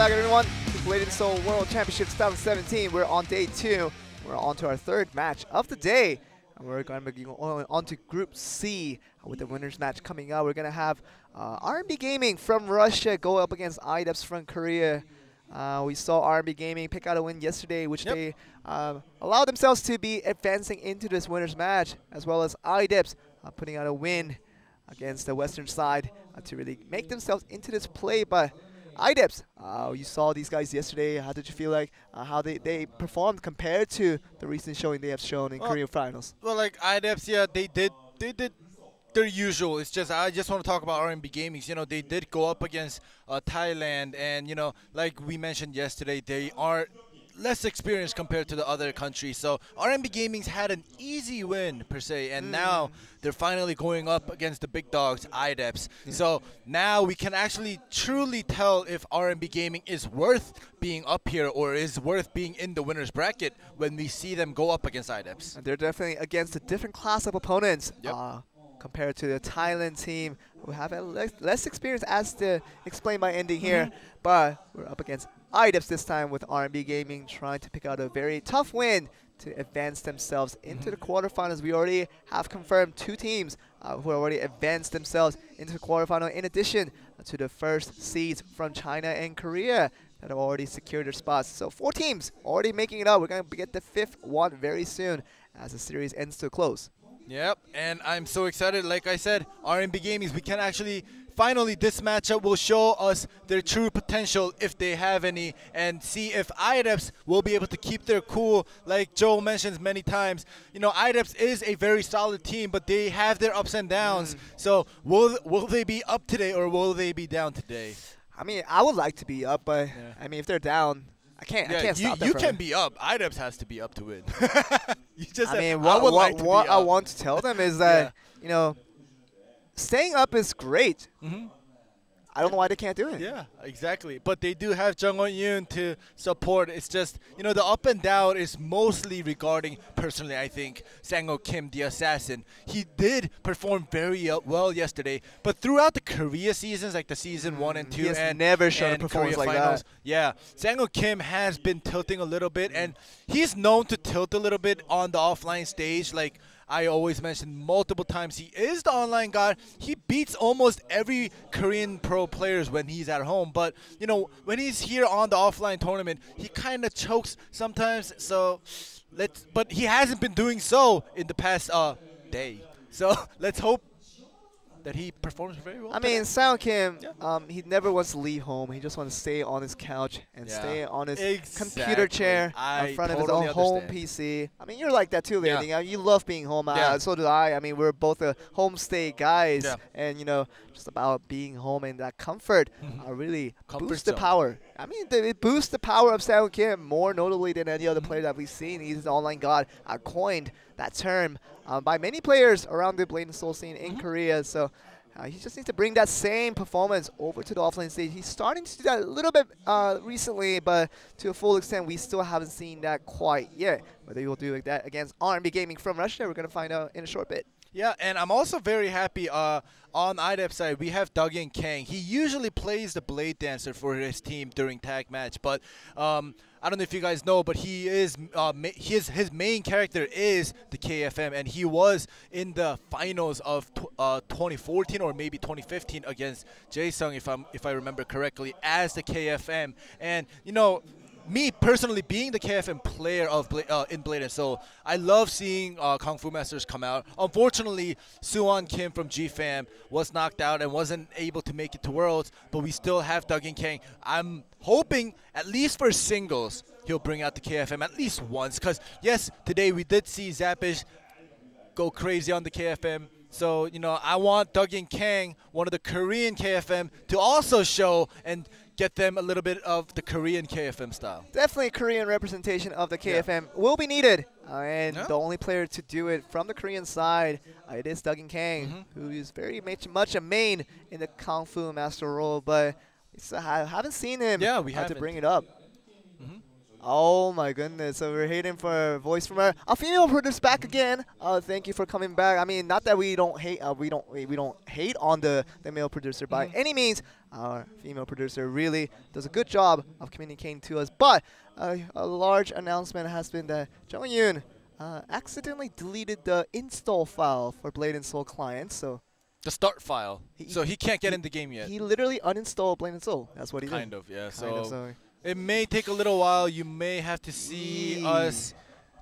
back, everyone, to blade&soul World Championship 2017. We're on day 2. We're on to our third match of the day. And we're going to be going on to Group C with the winners match coming up. We're going to have RMB Gaming from Russia go up against IDEPS from Korea. We saw RMB Gaming pick out a win yesterday, which they allowed themselves to be advancing into this winners match, as well as IDEPS putting out a win against the Western side to really make themselves into this play. But IDEPS, you saw these guys yesterday. How did you feel like how they performed compared to the recent showing they have shown in Korean finals? Well, like IDEPS, yeah, they did their usual. It's just I just want to talk about RMB Gaming. You know, they did go up against Thailand, and you know, like we mentioned yesterday, they are less experienced compared to the other countries. So RMB Gaming's had an easy win per se, and now they're finally going up against the big dogs, IDEPS. So now we can actually truly tell if RMB Gaming is worth being up here or is worth being in the winner's bracket when we see them go up against IDEPS. And they're definitely against a different class of opponents compared to the Thailand team, who have a less experience, as explained by ending here. But we're up against IDEPS this time, with RMB Gaming trying to pick out a very tough win to advance themselves into the quarterfinals. We already have confirmed 2 teams who already advanced themselves into the quarterfinal, in addition to the first seeds from China and Korea that have already secured their spots. So 4 teams already making it up. We're going to get the 5th one very soon as the series ends to a close. Yep, and I'm so excited. Like I said, RMB Gaming, we can actually finally, this matchup will show us their true potential, if they have any, and see if IDEPS will be able to keep their cool. Like Joel mentions many times, you know, IDEPS is a very solid team, but they have their ups and downs. So will they be up today, or will they be down today? I mean, I would like to be up, but I mean, if they're down, I can't stop them. You can be up. IDEPS has to be up to win. You just I mean, what I want to tell them is that you know, staying up is great. I don't know why they can't do it. Yeah, exactly. But they do have Jung Won-yoon to support. It's just, you know, the up and down is mostly regarding, personally, I think, Sang-ho Kim, the assassin. He did perform very well yesterday, but throughout the Korea seasons, like the season 1 and 2, he has and never shown a and performance Korea like finals, that. Yeah, Sang-ho Kim has been tilting a little bit, and he's known to tilt a little bit on the offline stage. Like I always mention multiple times, he is the online god. He beats almost every Korean pro players when he's at home. But, you know, when he's here on the offline tournament, he kind of chokes sometimes. So but he hasn't been doing so in the past day. So let's hope that he performs very well. I mean, Sang-ho Kim, he never wants to leave home. He just wants to stay on his couch and stay on his computer chair in front of his own home PC. I mean, you're like that too, Landing. You love being home. So do I. I mean, we're both homestay guys, and you know, just about being home and that comfort really boosts the power. I mean, it boosts the power of Sang-ho Kim more notably than any other player that we've seen. He's the online god. Coined that term by many players around the blade&soul scene in Korea. So he just needs to bring that same performance over to the offline stage. He's starting to do that a little bit recently, but to a full extent, we still haven't seen that quite yet. Whether he will do that against RMB Gaming from Russia, we're going to find out in a short bit. Yeah, and I'm also very happy on IDEPS side, we have Duggan Kang. He usually plays the blade dancer for his team during tag match, but I don't know if you guys know, but he is his main character is the KFM, and he was in the finals of 2014 or maybe 2015 against Jae-sung, if I remember correctly, as the KFM. And you know, me personally, being the KFM player of in Blade&soul, I love seeing Kung Fu Masters come out. Unfortunately, Suwon Kim from GFAM was knocked out and wasn't able to make it to Worlds, but we still have Duggan Kang. I'm hoping, at least for singles, he'll bring out the KFM at least once. Because, yes, today we did see Zappish go crazy on the KFM. So, you know, I want Duggan Kang, one of the Korean KFM, to also show and get them a little bit of the Korean KFM style. Definitely Korean representation of the KFM will be needed. And the only player to do it from the Korean side, it is Duggan Kang, who is very much a main in the Kung Fu Master role. But I haven't seen him we haven't. to bring it up. Oh my goodness! So we're waiting for a voice from our female producer back again. Thank you for coming back. I mean, not that we don't hate, we don't hate on the male producer by any means. Our female producer really does a good job of communicating to us. But a large announcement has been that Jung Yoon accidentally deleted the install file for blade&soul clients. So the start file. So he can't get in the game yet. He literally uninstalled blade&soul. That's what he did. Kind of, yeah. So it may take a little while. You may have to see us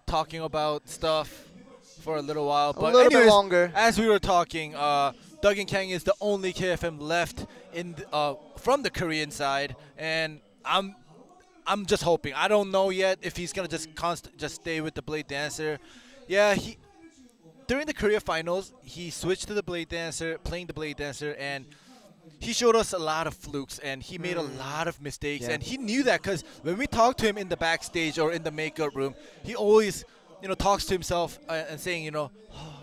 talking about stuff for a little while. But a little bit longer. As we were talking, Doug and Kang is the only KFM left in from the Korean side, and I'm just hoping. I don't know yet if he's gonna just stay with the Blade Dancer. Yeah, during the Korea finals, he switched to the Blade Dancer, playing the Blade Dancer, and he showed us a lot of flukes, and he made a lot of mistakes, and he knew that because when we talked to him in the backstage or in the makeup room, he always, talks to himself and saying, oh,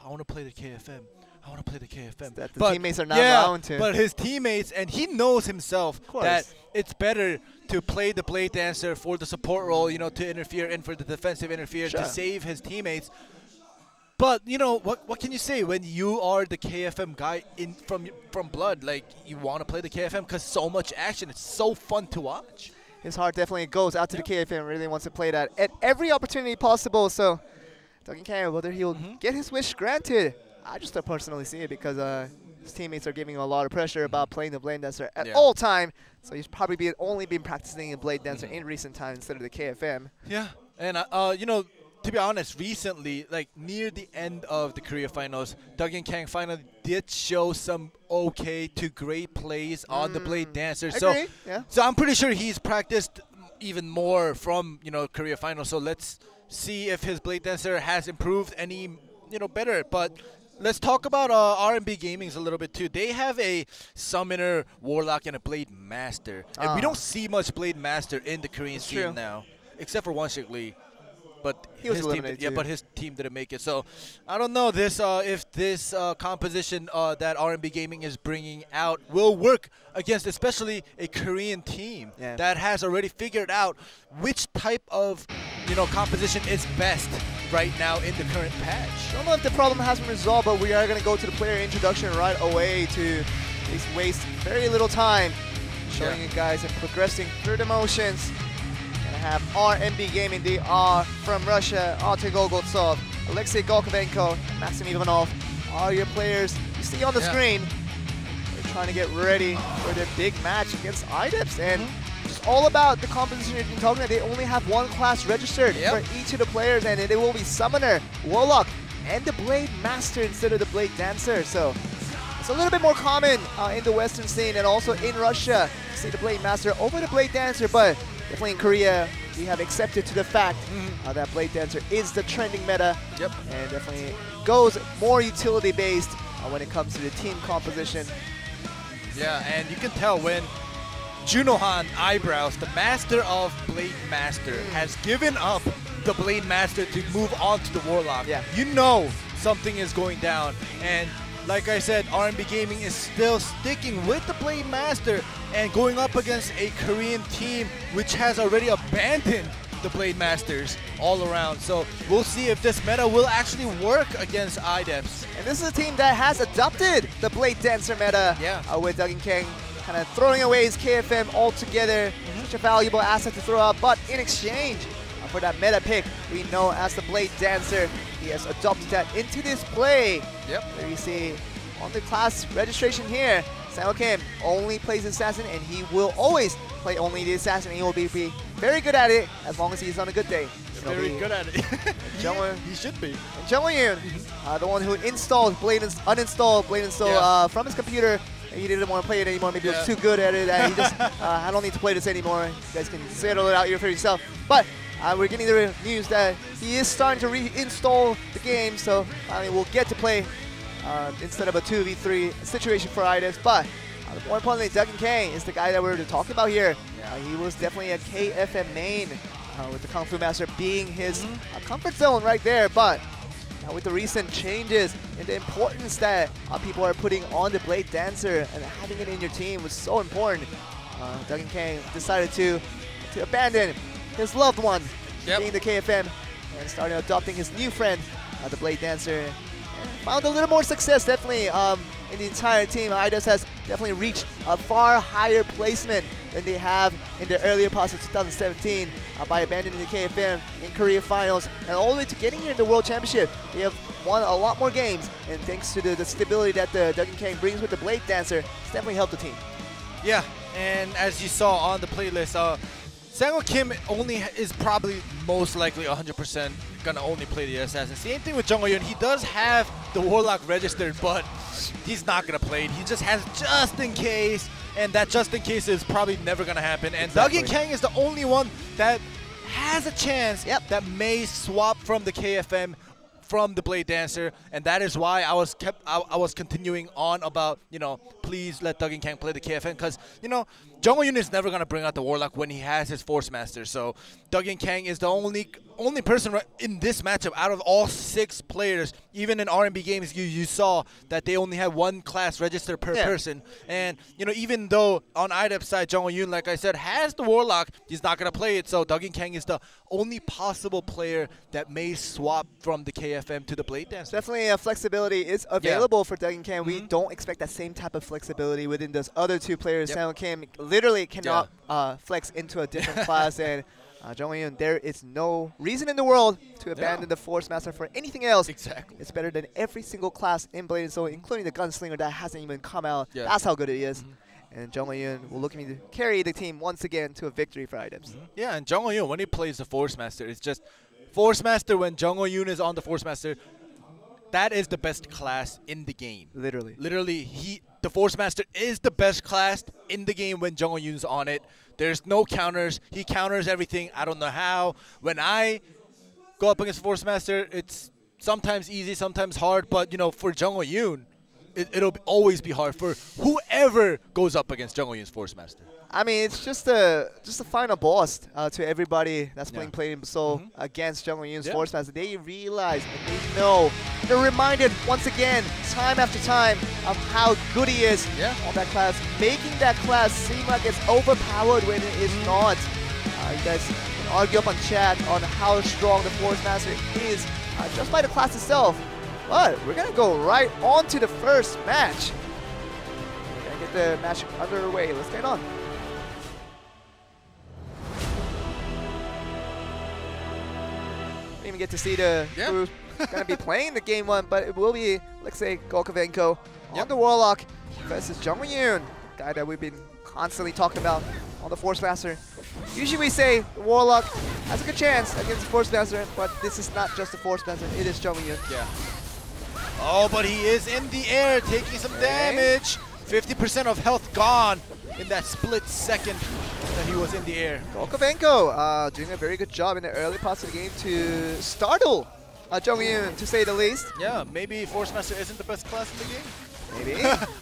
I want to play the KFM. I want to play the KFM. That the teammates are not allowing to. But his teammates, and he knows himself that it's better to play the Blade Dancer for the support role, to interfere and for the defensive interfere to save his teammates. But what can you say when you are the KFM guy from blood? Like, you want to play the KFM because so much action. It's so fun to watch. His heart definitely goes out to the KFM. Really wants to play that at every opportunity possible. So, Doug and Kang, whether he'll get his wish granted, I just don't personally see it because his teammates are giving him a lot of pressure about playing the Blade Dancer at all time. So he's probably only been practicing the Blade Dancer in recent times instead of the KFM. Yeah, and to be honest, recently, like near the end of the Korea finals, Doug and Kang finally did show some okay to great plays on the Blade Dancer. So I'm pretty sure he's practiced even more from Korea finals. So let's see if his Blade Dancer has improved any better. But let's talk about RMB Gaming's a little bit too. They have a Summoner, Warlock, and a Blade Master, and we don't see much Blade Master in the Korean scene now, except for Won-Shik Lee. But he was eliminated too. But his team didn't make it. So I don't know if this composition that RMB Gaming is bringing out will work against especially a Korean team that has already figured out which type of composition is best right now in the current patch. I don't know if the problem has been resolved, but we are going to go to the player introduction right away to at least waste very little time showing you guys and progressing through the motions. Have RMB Gaming. They are from Russia. Artur Golgotsov, Alexei Golkovenko, Maxim Ivanov are your players you see on the screen. They're trying to get ready for their big match against IDEPS, and it's all about the composition you've been talking about. They only have one class registered for each of the players, and it will be Summoner, Warlock, and the Blade Master instead of the Blade Dancer. So it's a little bit more common in the Western scene and also in Russia to see the Blade Master over the Blade Dancer, but definitely in Korea, we have accepted to the fact that Blade Dancer is the trending meta, and definitely goes more utility-based when it comes to the team composition. Yeah, and you can tell when Junohan Eyebrows, the master of Blade Master, has given up the Blade Master to move on to the Warlock. You know something is going down, and like I said, RMB Gaming is still sticking with the Blade Master and going up against a Korean team which has already abandoned the Blade Masters all around. So we'll see if this meta will actually work against IDEPS. And this is a team that has adopted the Blade Dancer meta with Doug and Kang kind of throwing away his KFM altogether. Such a valuable asset to throw out, but in exchange for that meta pick, we know as the Blade Dancer, he has adopted that into this play. There you see on the class registration here, Sang-ho Kim only plays Assassin, and he will always play only the Assassin. He will be very good at it as long as he's on a good day. Very good at it. He should be. And Jung Yoon, the one who installed uninstalled blade&soul from his computer. He didn't want to play it anymore. Maybe he was too good at it. And he just, I don't need to play this anymore. You guys can settle it out here for yourself. But we're getting the news that he is starting to reinstall the game, so we'll get to play instead of a 2v3 situation for IDEPS. But more importantly, Doug and Kang is the guy that we're talking about here. He was definitely a KFM main, with the Kung Fu Master being his comfort zone right there. But with the recent changes and the importance that people are putting on the Blade Dancer and having it in your team was so important, Doug and Kang decided to abandon his loved one, being the KFM, and started adopting his new friend, the Blade Dancer. And found a little more success, definitely, in the entire team. IDEPS has definitely reached a far higher placement than they have in the earlier parts of 2017 by abandoning the KFM in Korea finals, and all the way to getting here in the World Championship. They have won a lot more games, and thanks to the stability that the Duggan Kang brings with the Blade Dancer, it's definitely helped the team. Yeah, and as you saw on the playlist, Sang-woo Kim is probably most likely 100% gonna only play the assassin. Same thing with Jung Ho-yoon. He does have the Warlock registered, but he's not gonna play it. He just has just in case, and that just in case is probably never gonna happen. And Duggan Kang is the only one that has a chance that may swap from the KFM from the Blade Dancer, and that is why I was continuing on about, you know, please let Duggan Kang play the KFM, because, you know, Jung Ho-yoon is never gonna bring out the Warlock when he has his Force Master. So Duggan Kang is the only person in this matchup out of all 6 players. Even in RMB games, you saw that they only had 1 class registered per person. And, you know, even though on IDEPS side, Jung Ho-yoon, like I said, has the Warlock, he's not gonna play it. So Duggan Kang is the only possible player that may swap from the KFM to the Blade Dancer. Definitely flexibility is available for Duggan Kang. We don't expect that same type of flexibility within those other 2 players. Sang-woo Kim literally cannot flex into a different class, and Jung Ho-yoon, there is no reason in the world to abandon the Force Master for anything else. Exactly. It's better than every single class in blade&soul, including the Gunslinger that hasn't even come out. That's how good it is. And Jung Ho-yoon will look to carry the team once again to a victory for IDEPS. Yeah, and Jung Ho-yoon, when he plays the Force Master, it's just Force Master. When Jung Ho-yoon is on the Force Master, that is the best class in the game. Literally. The Force Master is the best class in the game when Jung Ho-yoon's on it. There's no counters. He counters everything. I don't know how. When I go up against Force Master, it's sometimes easy, sometimes hard. But, you know, for Jung Ho-yoon, it'll always be hard for whoever goes up against Jung Ho-yoon's Force Master. I mean, it's just a final boss to everybody that's playing blade&soul against Jung Ho-yoon's Force Master. They realize and they know, they're reminded once again, time after time, of how good he is on that class, making that class seem like it's overpowered when it is not. You guys can argue up on chat on how strong the Force Master is just by the class itself. But we're gonna go right on to the first match. We're gonna get the match underway. Let's get on. Even get to see the who's going to be playing the game 1, but it will be, let's say, Gokovenko on the Warlock versus Jung Ho-yoon, guy that we've been constantly talking about on the Force Master. Usually we say the Warlock has a good chance against the Force Master, but this is not just the Force Master, it is Jung Ho-yoon. Oh, but he is in the air, taking some damage. 50% of health gone in that split second that he was in the air. Gokovenko doing a very good job in the early parts of the game to startle Jung Ho-yoon, to say the least. Yeah, maybe Force Master isn't the best class in the game.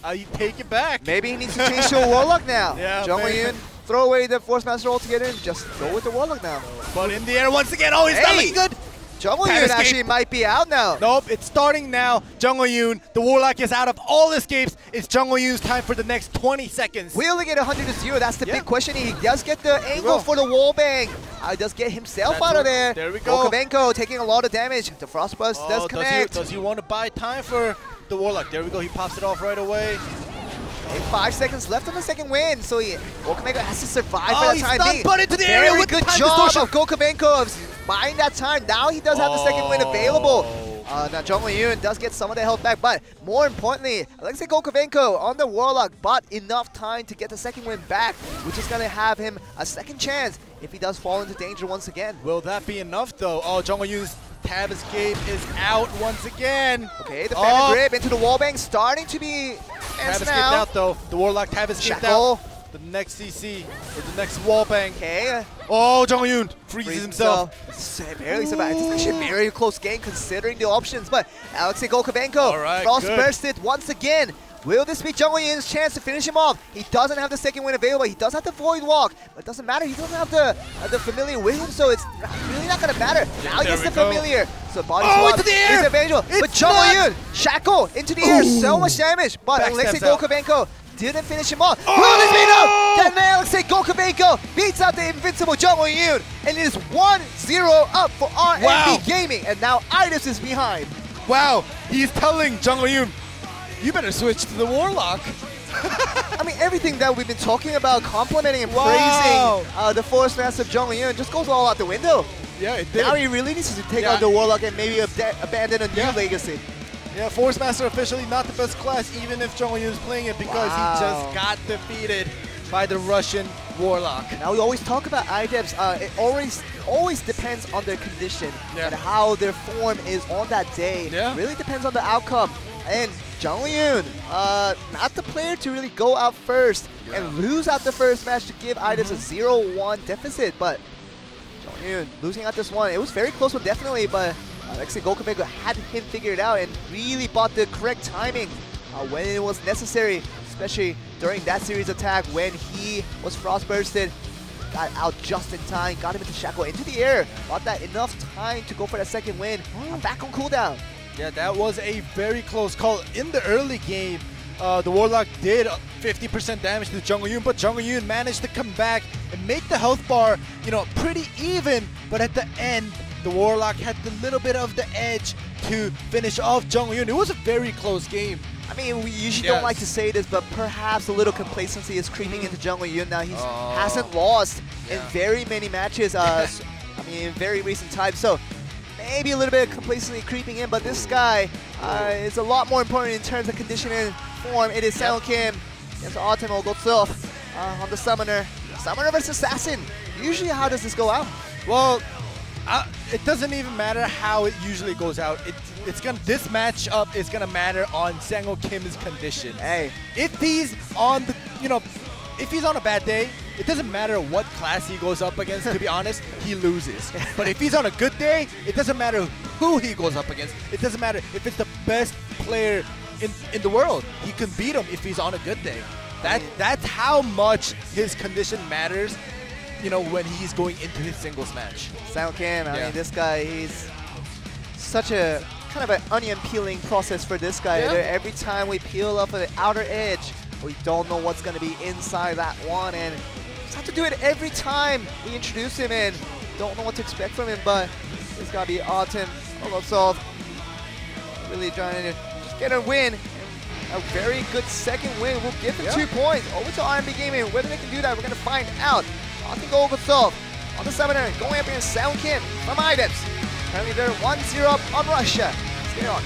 Maybe. You take it back. Maybe he needs to change to a Warlock now. Jung Ho-yoon, throw away the Force Master altogether and just go with the Warlock now. But in the air once again. Oh, he's not looking good. Jung Ho-yoon actually might be out now. Nope, it's starting now. Jung Ho-yoon, the Warlock is out of all escapes. It's Jung Ho-yoon's time for the next 20 seconds. Will he get 100-0? That's the big question. He does get the angle for the wallbang. He does get himself out of there. There we go. Gokovenko taking a lot of damage. The Frostburst does connect. Does he want to buy time for the Warlock? There we go. He pops it off right away. 5 seconds left on the second win, so Gokovenko has to survive for that time being. He's into the area with good job of Gokovenko of buying that time. Now he does have the second win available. Now Jung Ho-yoon does get some of the health back, but more importantly, let's say Gokovenko on the Warlock, but enough time to get the second win back, which is going to have him a second chance if he does fall into danger once again. Will that be enough though? Oh, Jung Ho-yoon's tab escape is out once again. Okay, the Phantom Grip into the wallbang starting to be tab escaped out though. The Warlock tab escaped out. The next CC, or the next wallbang. Okay. Oh, Jung Ho-yoon freezes himself. Barely survived. It's actually a very close game considering the options, but Alexei Gokovenko frost bursted once again. Will this be Jung Ho-yoon's chance to finish him off? He doesn't have the second win available. He does have the Void Walk, but it doesn't matter. He doesn't have the Familiar with him, so it's really not going to matter. Now he gets the Familiar. So Body Swap is available. But Jung Ho-yoon, Shackle into the air. So much damage. But Alexei Gokovenko didn't finish him off. Then Alexei Gokovenko beats out the invincible Jung Ho-yoon, and it is 1-0 up for RMB Gaming, and now IDEPS is behind. Wow, he's telling Jung Ho-yoon, you better switch to the Warlock. I mean, everything that we've been talking about, complimenting and praising the Force Master of Jung Ho-yoon just goes all out the window. Yeah, it did. Now he really needs to take on the Warlock and maybe abandon a new legacy. Yeah, Force Master officially not the best class, even if Jung Ho-yoon is playing it, because he just got defeated by the Russian Warlock. Now we always talk about IDEPS. It always depends on their condition and how their form is on that day. Really depends on the outcome. And Jung Ho-yoon, not the player to really go out first and lose out the first match to give IDEPS a 0-1 deficit. But Jung Ho-yoon losing out this one, it was very close one definitely, but Alexei Gokovenko had him figured out and really bought the correct timing when it was necessary, especially during that series attack when he was frostbursted. Got out just in time, got him into shackle into the air, bought that enough time to go for that second win. Back on cooldown. Yeah, that was a very close call. In the early game, the Warlock did 50% damage to Jung Ho-yoon, but Jung Ho-yoon managed to come back and make the health bar, pretty even. But at the end, the Warlock had the little bit of the edge to finish off Jung Ho-yoon. It was a very close game. I mean, we usually don't like to say this, but perhaps a little complacency is creeping into Jung Ho-yoon now. He hasn't lost in very many matches, in very recent times. So maybe a little bit of complacency creeping in, but this guy is a lot more important in terms of condition and form. It is Sang-woo Kim against Artem Olgotsov on the Summoner. Summoner versus Assassin. Usually, how does this go out? Well, it doesn't even matter how it usually goes out. This matchup is gonna matter on Sang-woo Kim's condition. Hey, if he's on the, if he's on a bad day, it doesn't matter what class he goes up against. To be honest, he loses. But if he's on a good day, it doesn't matter who he goes up against. It doesn't matter if it's the best player in the world. He can beat him if he's on a good day. That's how much his condition matters. When he's going into his singles match. Sang-woo Kim, I mean, this guy, he's such a kind of an onion peeling process for this guy. Every time we peel up the outer edge, we don't know what's going to be inside that one, and just have to do it every time we introduce him in. Don't know what to expect from him, but it's got to be Artem Olgotsov really trying to just get a win. A very good second win. We'll give him 2 points over to RMB Gaming. Whether they can do that, we're going to find out. Artem Olgotsov on the Summoner, going up against Sang-woo Kim from IDEPS. Currently they're 1-0 up on Russia. Let's get on.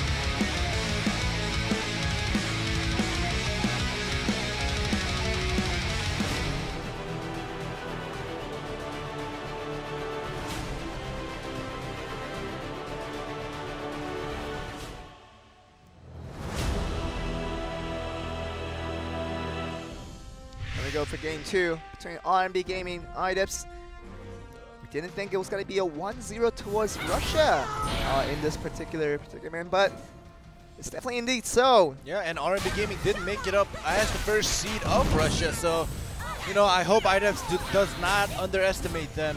Here we go for game 2 between RMB Gaming and IDEPS. We didn't think it was going to be a 1-0 towards Russia in this particular man, but it's definitely indeed so. Yeah, and RMB Gaming didn't make it up as the first seed of Russia, so I hope IDEPS does not underestimate them.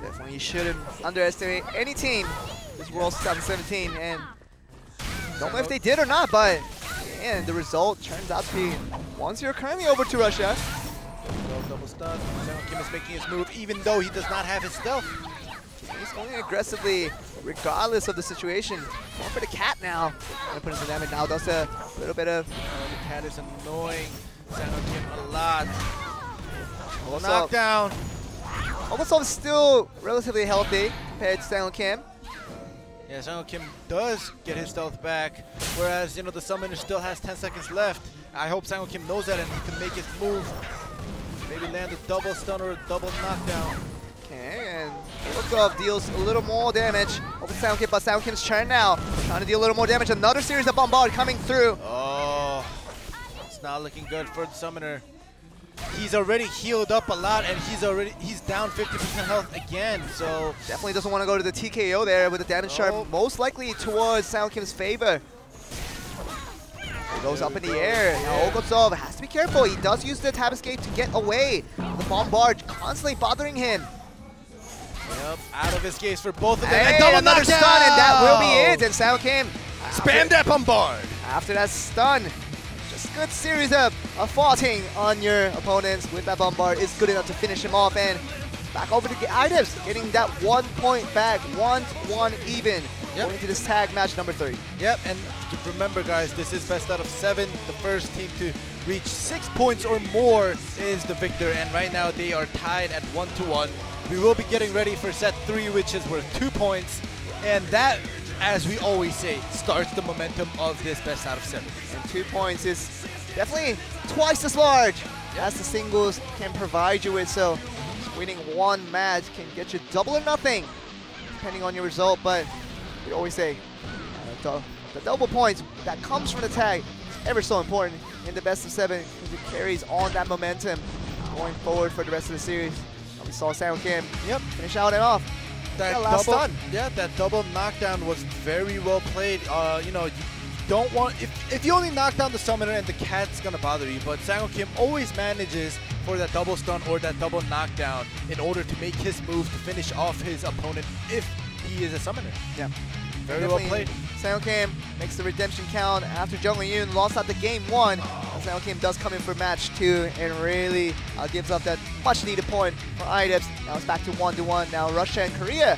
Definitely shouldn't underestimate any team this World 2017, and don't know if they did or not, but and the result turns out to be 1-0 currently over to Russia. Double stun. Sang-woo Kim is making his move even though he does not have his stealth. He's going aggressively regardless of the situation. Going for the cat now. Gonna put in some damage now. Does a little bit of... the cat is annoying Sang-woo Kim a lot. Knockdown. Olgotsov is still relatively healthy compared to Sang-woo Kim. Yeah, Sang-woo Kim does get his stealth back, whereas, the Summoner still has 10 seconds left. I hope Sang-woo Kim knows that and he can make his move. Maybe land a double stun or a double knockdown. Okay, and Olgotsov deals a little more damage over Sang-woo Kim, but Sang-woo Kim's turn now. Trying to deal a little more damage. Another series of bombard coming through. Oh, it's not looking good for the Summoner. He's already healed up a lot, and he's down 50% health again, so... Definitely doesn't want to go to the TKO there with the damage chart most likely towards Sang-woo Kim's favor. He goes up in the air. Now Olgotsov has to be careful. He does use the tab escape to get away. The bombard constantly bothering him. Yep, out of escapes for both of them. Hey, and another stun, and that will be it. And Sang-woo Kim spam that bombard. After that stun, just good series of faulting on your opponents with that bombard is good enough to finish him off. And back over to IDEPS, getting that 1 point back, 1-1 even. Yep. Going to this tag match number 3. Yep, and remember guys, this is best out of 7. The first team to reach 6 points or more is the victor, and right now they are tied at 1-1. We will be getting ready for set 3, which is worth 2 points, and that, as we always say, starts the momentum of this best out of 7. And 2 points is definitely twice as large as the singles can provide you with, so winning one match can get you double or nothing, depending on your result, but we always say the double points that comes from the tag is ever so important in the best of 7 because it carries on that momentum going forward for the rest of the series. We saw SangHoKim finish out and off. That last double, stun. Yeah, that double knockdown was very well played. You know, you don't want, if you only knock down the summoner and the cat's gonna bother you, but SangHoKim always manages for that double stun or that double knockdown in order to make his move to finish off his opponent if he is a summoner. Yeah. Very well played. SangHoKim makes the redemption count after Jungwoo lost out the game 1. SangHoKim does come in for match 2 and really gives up that much needed point for IDEPS. Now it's back to 1-1. Now Russia and Korea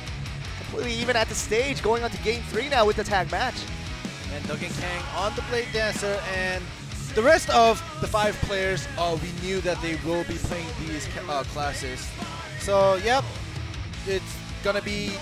completely even at the stage, going on to game 3 now with the tag match. And Duggan Kang on the Blade Dancer, and the rest of the 5 players, we knew that they will be playing these classes. So yep, it's gonna be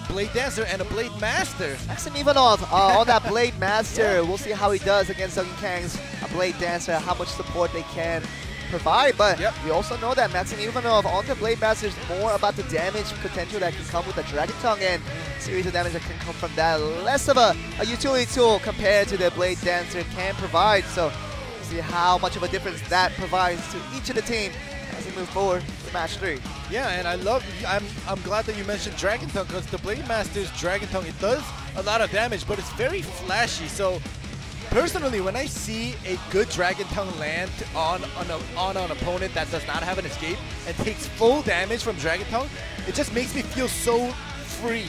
Blade Dancer and a Blade Master. Maxim Ivanov on that Blade Master. We'll see how he does against Duggan Kang's Blade Dancer, how much support they can provide. But we also know that Maxim Ivanov on the Blade Master is more about the damage potential that can come with the Dragon Tongue and series of damage that can come from that. Less of a utility tool compared to the Blade Dancer can provide. So we'll see how much of a difference that provides to each of the team as we move forward to match 3. Yeah, and I'm glad that you mentioned Dragon Tongue, because the Blade Master's Dragon Tongue, it does a lot of damage, but it's very flashy. So personally, when I see a good Dragon Tongue land on an opponent that does not have an escape and takes full damage from Dragon Tongue, it just makes me feel so free.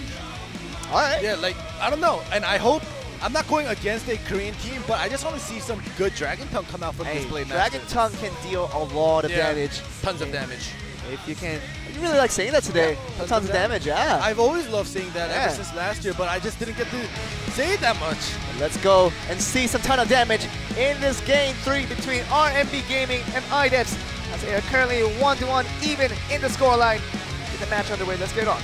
All right. Yeah, like, I don't know, and I hope, I'm not going against a Korean team, but I just want to see some good Dragon Tongue come out from this Blade Master. Dragon Tongue can deal a lot of damage. Tons of damage. If you can, you really like saying that today. Tons of damage, yeah. I've always loved saying that ever since last year, but I just didn't get to say it that much. Let's go and see some ton of damage in this game 3 between RMB Gaming and IDEPS, as they are currently 1-1 even in the scoreline. Get the match underway. Let's get on.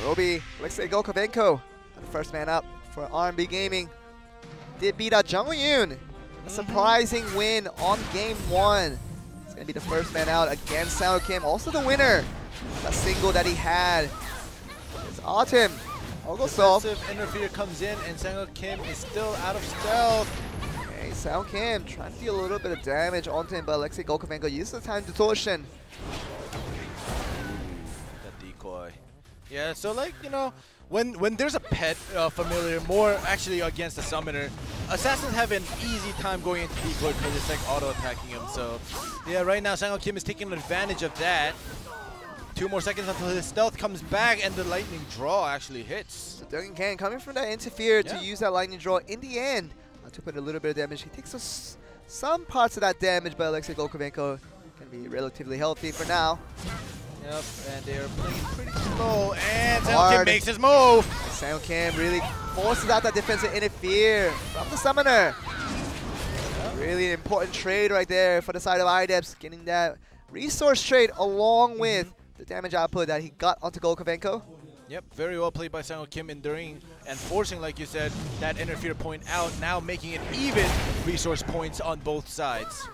Roby, Alexei Golkovenko, the first man up for RMB Gaming, did beat out Jungwoo. A surprising win on game 1. It's going to be the first man out against SangHoKim. Also the winner, a single that he had. It's Autumn. Defensive interfere comes in, and SangHoKim is still out of stealth. Okay, SangHoKim trying to deal a little bit of damage onto him, but Alexei Golkovenko uses the time distortion. That decoy. Yeah, so like, you know, when there's a pet familiar, more actually against the summoner, assassins have an easy time going into decoy because it's like auto-attacking him. So yeah, right now SangHoKim is taking advantage of that. 2 more seconds until his stealth comes back and the lightning draw actually hits. So Duggan Kang coming from that interfere to use that lightning draw in the end to put a little bit of damage. He takes some parts of that damage, but Alexei Golkovenko can be relatively healthy for now. Yep, and they are playing pretty slow, and SangHoKim makes his move. SangHoKim really forces out that defensive interfere from the summoner. Really important trade right there for the side of IDEPS, getting that resource trade along with the damage output that he got onto Golkovenko. Yep, very well played by SangHoKim, enduring and forcing, like you said, that interfere point out, now making it even resource points on both sides.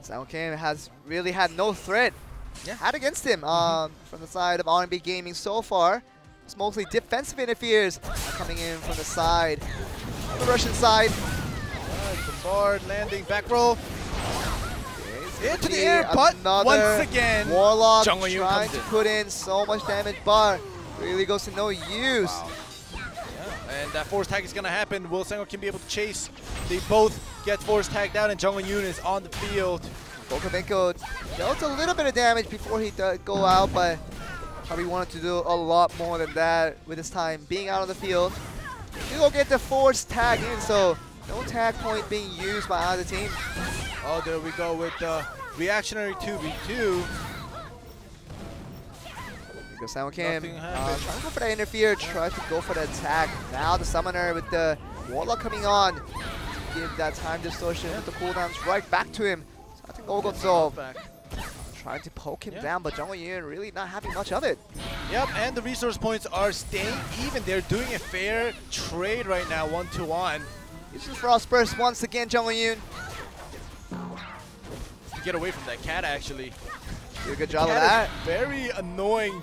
SangHoKim has really had no threat had against him from the side of RMB Gaming so far. It's mostly defensive interferes coming in from the side, on the Russian side. Bombard landing, back roll. Into the air, but once again, Warlock trying to put in so much damage, but really goes to no use. Wow. Yeah. And that force tag is going to happen. Will Sang-Kim be able to chase? They both get force tagged out, and Jung Eun is on the field. Gokovenko dealt a little bit of damage before he go out, but probably wanted to do a lot more than that with his time being out on the field. You go get the force tag in, so no tag point being used by either team. Oh, there we go with the reactionary 2v2. Sang-Kim trying to go for that interfere, try to go for the attack. Now the summoner with the Warlock coming on. Give that time distortion with the cooldowns right back to him. So I think Golgotso trying to poke him down, but Jung Eun really not having much of it. Yep, and the resource points are staying even. They're doing a fair trade right now, 1-1. This is Frost Burst once again, Jung Eun. To get away from that cat, actually. Did a good job of that. Very annoying,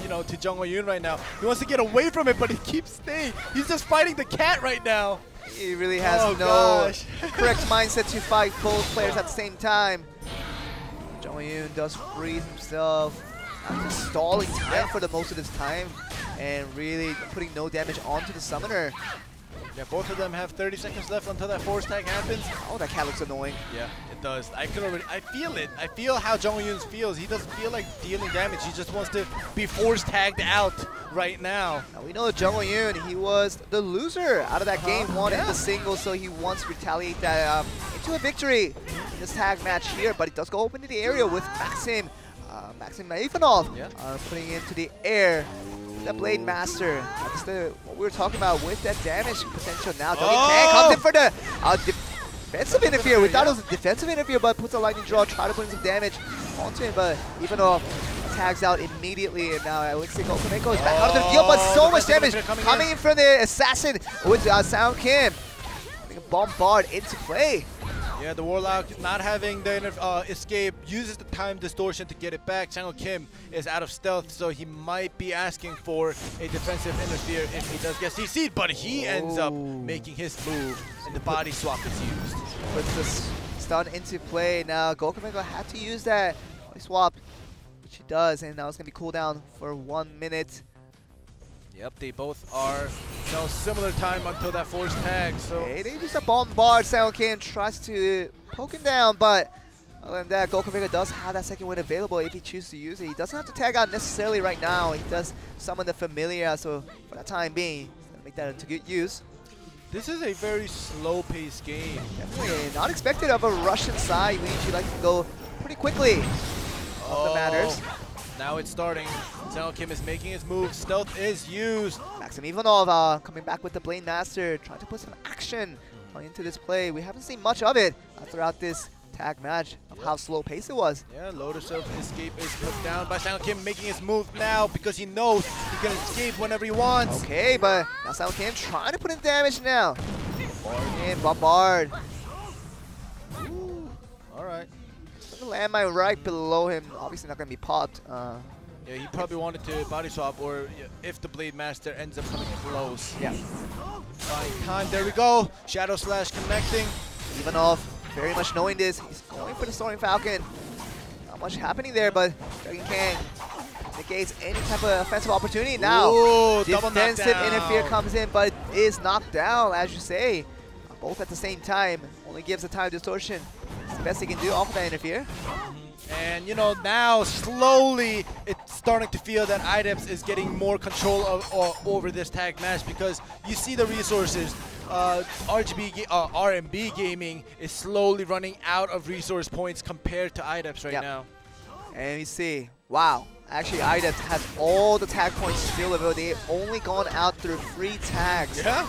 you know, to Jung Eun right now. He wants to get away from it, but he keeps staying. He's just fighting the cat right now. He really has no correct mindset to fight both players at the same time. Jung Eun does freeze himself. Just stalling time for the most of his time and really putting no damage onto the summoner. Yeah, both of them have 30 seconds left until that force tag happens. Oh, that cat looks annoying. Yeah, it does. I feel it. I feel how Jung Eun feels. He doesn't feel like dealing damage. He just wants to be force tagged out right now. Now we know that Jung Eun, he was the loser out of that game one in the singles, so he wants to retaliate that into a victory in this tag match here. But he does go open to the area with Maxim Ivanov putting into the air. The Blade Master. That's what we were talking about with that damage potential now. Kang comes in for the defensive interfere. We thought it was a defensive interfere, but puts a lightning draw, try to put in some damage onto him, but Ivanov tags out immediately, and now it looks like Gokovenko is back out of the field, but so much damage coming in from the assassin with Sang-Kim. Bombard into play. Yeah, the Warlock not having the escape, uses the time distortion to get it back. Sang-Kim is out of stealth, so he might be asking for a defensive interfere if he does get CC'd, but he ends up making his move, and the body swap is used. Puts the stun into play. Now Gokovenko had to use that body swap, which he does, and now it's going to be cooldown for 1 minute. Yep, they both are, you know, similar time until that force tag. So they use a bombard. Sang-Kim tries to poke him down, but other than that, Gokovenko does have that second win available if he chooses to use it. He doesn't have to tag out necessarily right now. He does summon the familiar, so for that time being, he's gonna make that into good use. This is a very slow-paced game. Definitely not expected of a Russian side. We usually like to go pretty quickly on the matters. Now it's starting. Sang-Kim is making his move. Stealth is used. Maxim Ivanov coming back with the Blade Master, trying to put some action into this play. We haven't seen much of it throughout this tag match of how slow paced it was. Yeah, Lotus of Escape is put down by Sang-Kim, making his move now because he knows he can escape whenever he wants. Okay, but now Sang-Kim trying to put in damage now. Bombard. Ooh, all right. The landmine right below him, obviously not going to be popped. Yeah, he probably wanted to body swap, or if the Blade Master ends up coming close. Yeah. Buying time, there we go. Shadow Slash connecting. Ivanov, very much knowing this, he's going for the Soaring Falcon. Not much happening there, but Dragon Kang negates any type of offensive opportunity now. Ooh, defensive interfere comes in, but is knocked down, as you say. Both at the same time, only gives a time distortion. It's the best he can do off of that interfere. And you know, now slowly it's starting to feel that IDEPS is getting more control over this tag match, because you see the resources. RMB Gaming is slowly running out of resource points compared to IDEPS right now. And you see, wow, actually IDEPS has all the tag points still available. They've only gone out through 3 tags. Yeah.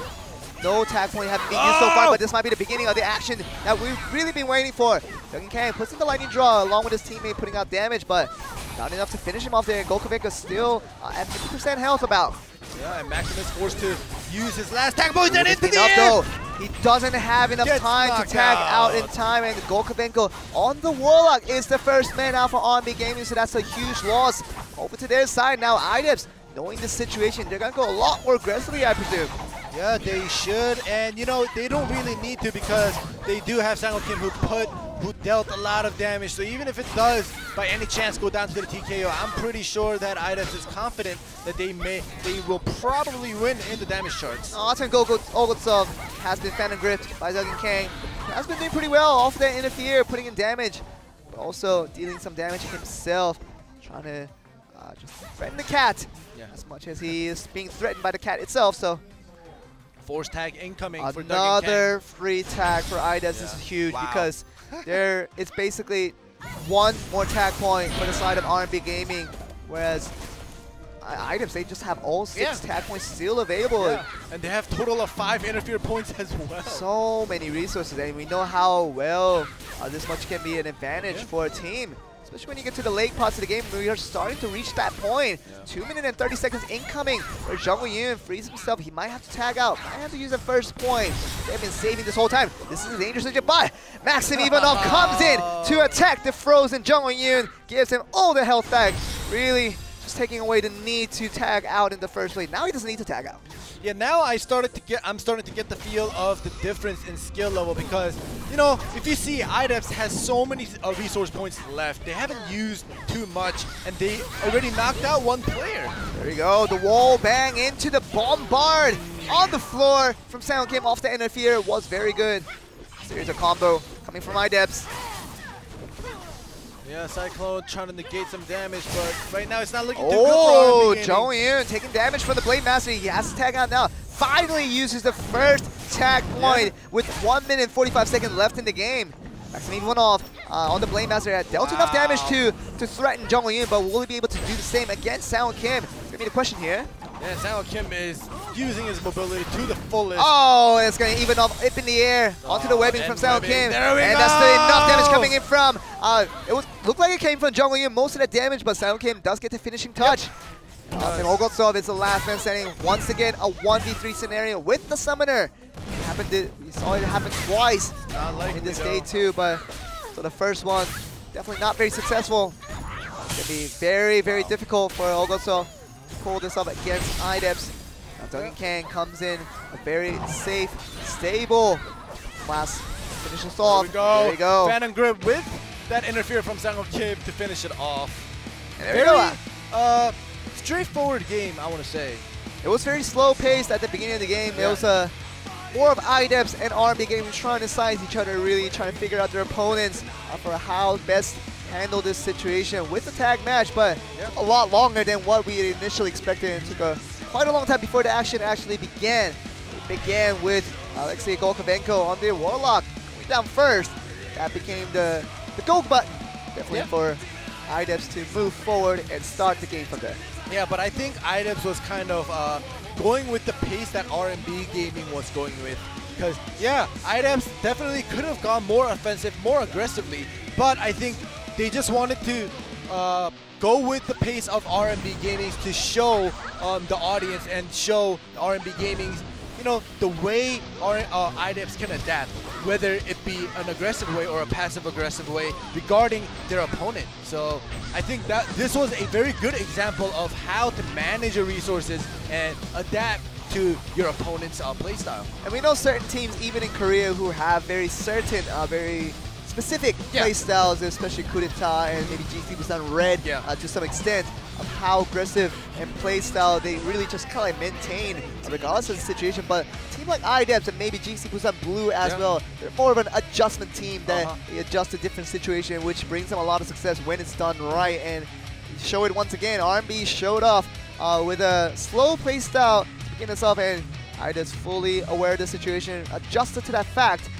No tag point have been used so far, but this might be the beginning of the action that we've really been waiting for. Dragon Kang puts in the lightning draw along with his teammate putting out damage, but not enough to finish him off there. Gokovenko still at 50% health about. Yeah, and Maximus forced to use his last tag point and into the air! Though. He doesn't have enough time to tag out in time, and Gokovenko on the Warlock is the first man out for RMB Gaming, so that's a huge loss. Over to their side now, IDEPS, knowing the situation, they're going to go a lot more aggressively, I presume. Yeah, they should, and you know, they don't really need to, because they do have Sang-Kim who put who dealt a lot of damage. So even if it does, by any chance, go down to the TKO, I'm pretty sure that IDEPS is confident that they will probably win in the damage charts. Awesome Olgotsov has been fan and gripped by Duggan Kang. Has been doing pretty well off that interfere, putting in damage, but also dealing some damage himself, trying to just threaten the cat as much as he is being threatened by the cat itself. So force tag incoming for Duggan Kang. Another free tag for IDEPS is huge because it's basically one more tag point for the side of RMB Gaming, whereas IDEPS, they just have all 6 tag points still available. And they have total of 5 interfere points as well. So many resources, and we know how well this much can be an advantage for a team. Especially when you get to the late parts of the game, we are starting to reach that point. 2 minutes and 30 seconds incoming where Jung Woo-yoon frees himself. He might have to tag out, might have to use the first point. They've been saving this whole time. This is a dangerous situation, but Maxim Ivanov comes in to attack the frozen Jung Woo-yoon, gives him all the health back. Really just taking away the need to tag out in the first place. Now he doesn't need to tag out. Yeah, now I'm starting to get the feel of the difference in skill level because, you know, if you see IDEPS has so many resource points left, they haven't used too much, and they already knocked out one player. There we go, the wall bang into the bombard on the floor from Sound Kim off the interfere was very good. Series of combo coming from IDEPS. Yeah, Cyclone trying to negate some damage, but right now it's not looking too good for RMB. Jung Woo-yoon taking damage from the Blade Master. He has to tag out now. Finally uses the first tag point with 1 minute and 45 seconds left in the game. Maxim Ivanov on the Blade Master had dealt enough damage to threaten Jung Woo-yoon, but will he be able to do the same against Sound Kim? It's going to be the question here. Yeah, Sound Kim is using his mobility to the fullest. Oh, it's going to Ivanov up in the air onto the webbing from Sound Kim. There we go. That's enough damage coming in from. Looked like it came from Jung Woo-yoon, most of that damage, but Sound Kim does get the finishing touch. And Olgotsov is the last man standing. Once again, a 1v3 scenario with the summoner. We saw it happen twice in this Day2, but so the first one definitely not very successful. It's going to be very, very difficult for Olgotsov to pull this up against IDEPS. Now Duggan Kang comes in a very safe, stable class. Finish us off. There we go. Fan and grip with that interfere from Sang Kim to finish it off. And there we go. Straightforward game, I want to say. It was very slow paced at the beginning of the game. It was more of IDEPS and RMB Gaming trying to size each other, really trying to figure out their opponents for how best handle this situation with the tag match, but a lot longer than what we initially expected. It took quite a long time before the action actually began. It began with Alexei Golkovenko on the Warlock going down first. That became the go button, definitely for IDEPS to move forward and start the game from there. Yeah, but I think IDEPS was kind of going with the pace that RMB Gaming was going with. Because, yeah, IDEPS definitely could have gone more offensive, more aggressively, but I think they just wanted to go with the pace of RMB Gaming to show the audience and show RMB Gaming's, you know, the way IDEPS can adapt, whether it be an aggressive way or a passive-aggressive way regarding their opponent. So I think that this was a very good example of how to manage your resources and adapt to your opponent's playstyle. And we know certain teams, even in Korea, who have very certain, very specific playstyles, especially Coup d'etat and maybe GC Busan Red to some extent, of how aggressive and playstyle they really just kind of maintain regardless of the situation. But a team like IDEPS and maybe GC Busan Blue as well, they're more of an adjustment team that they adjust to different situation, which brings them a lot of success when it's done right. And show it once again, RMB showed off with a slow playstyle to begin us off, and IDEPS fully aware of the situation, adjusted to that fact.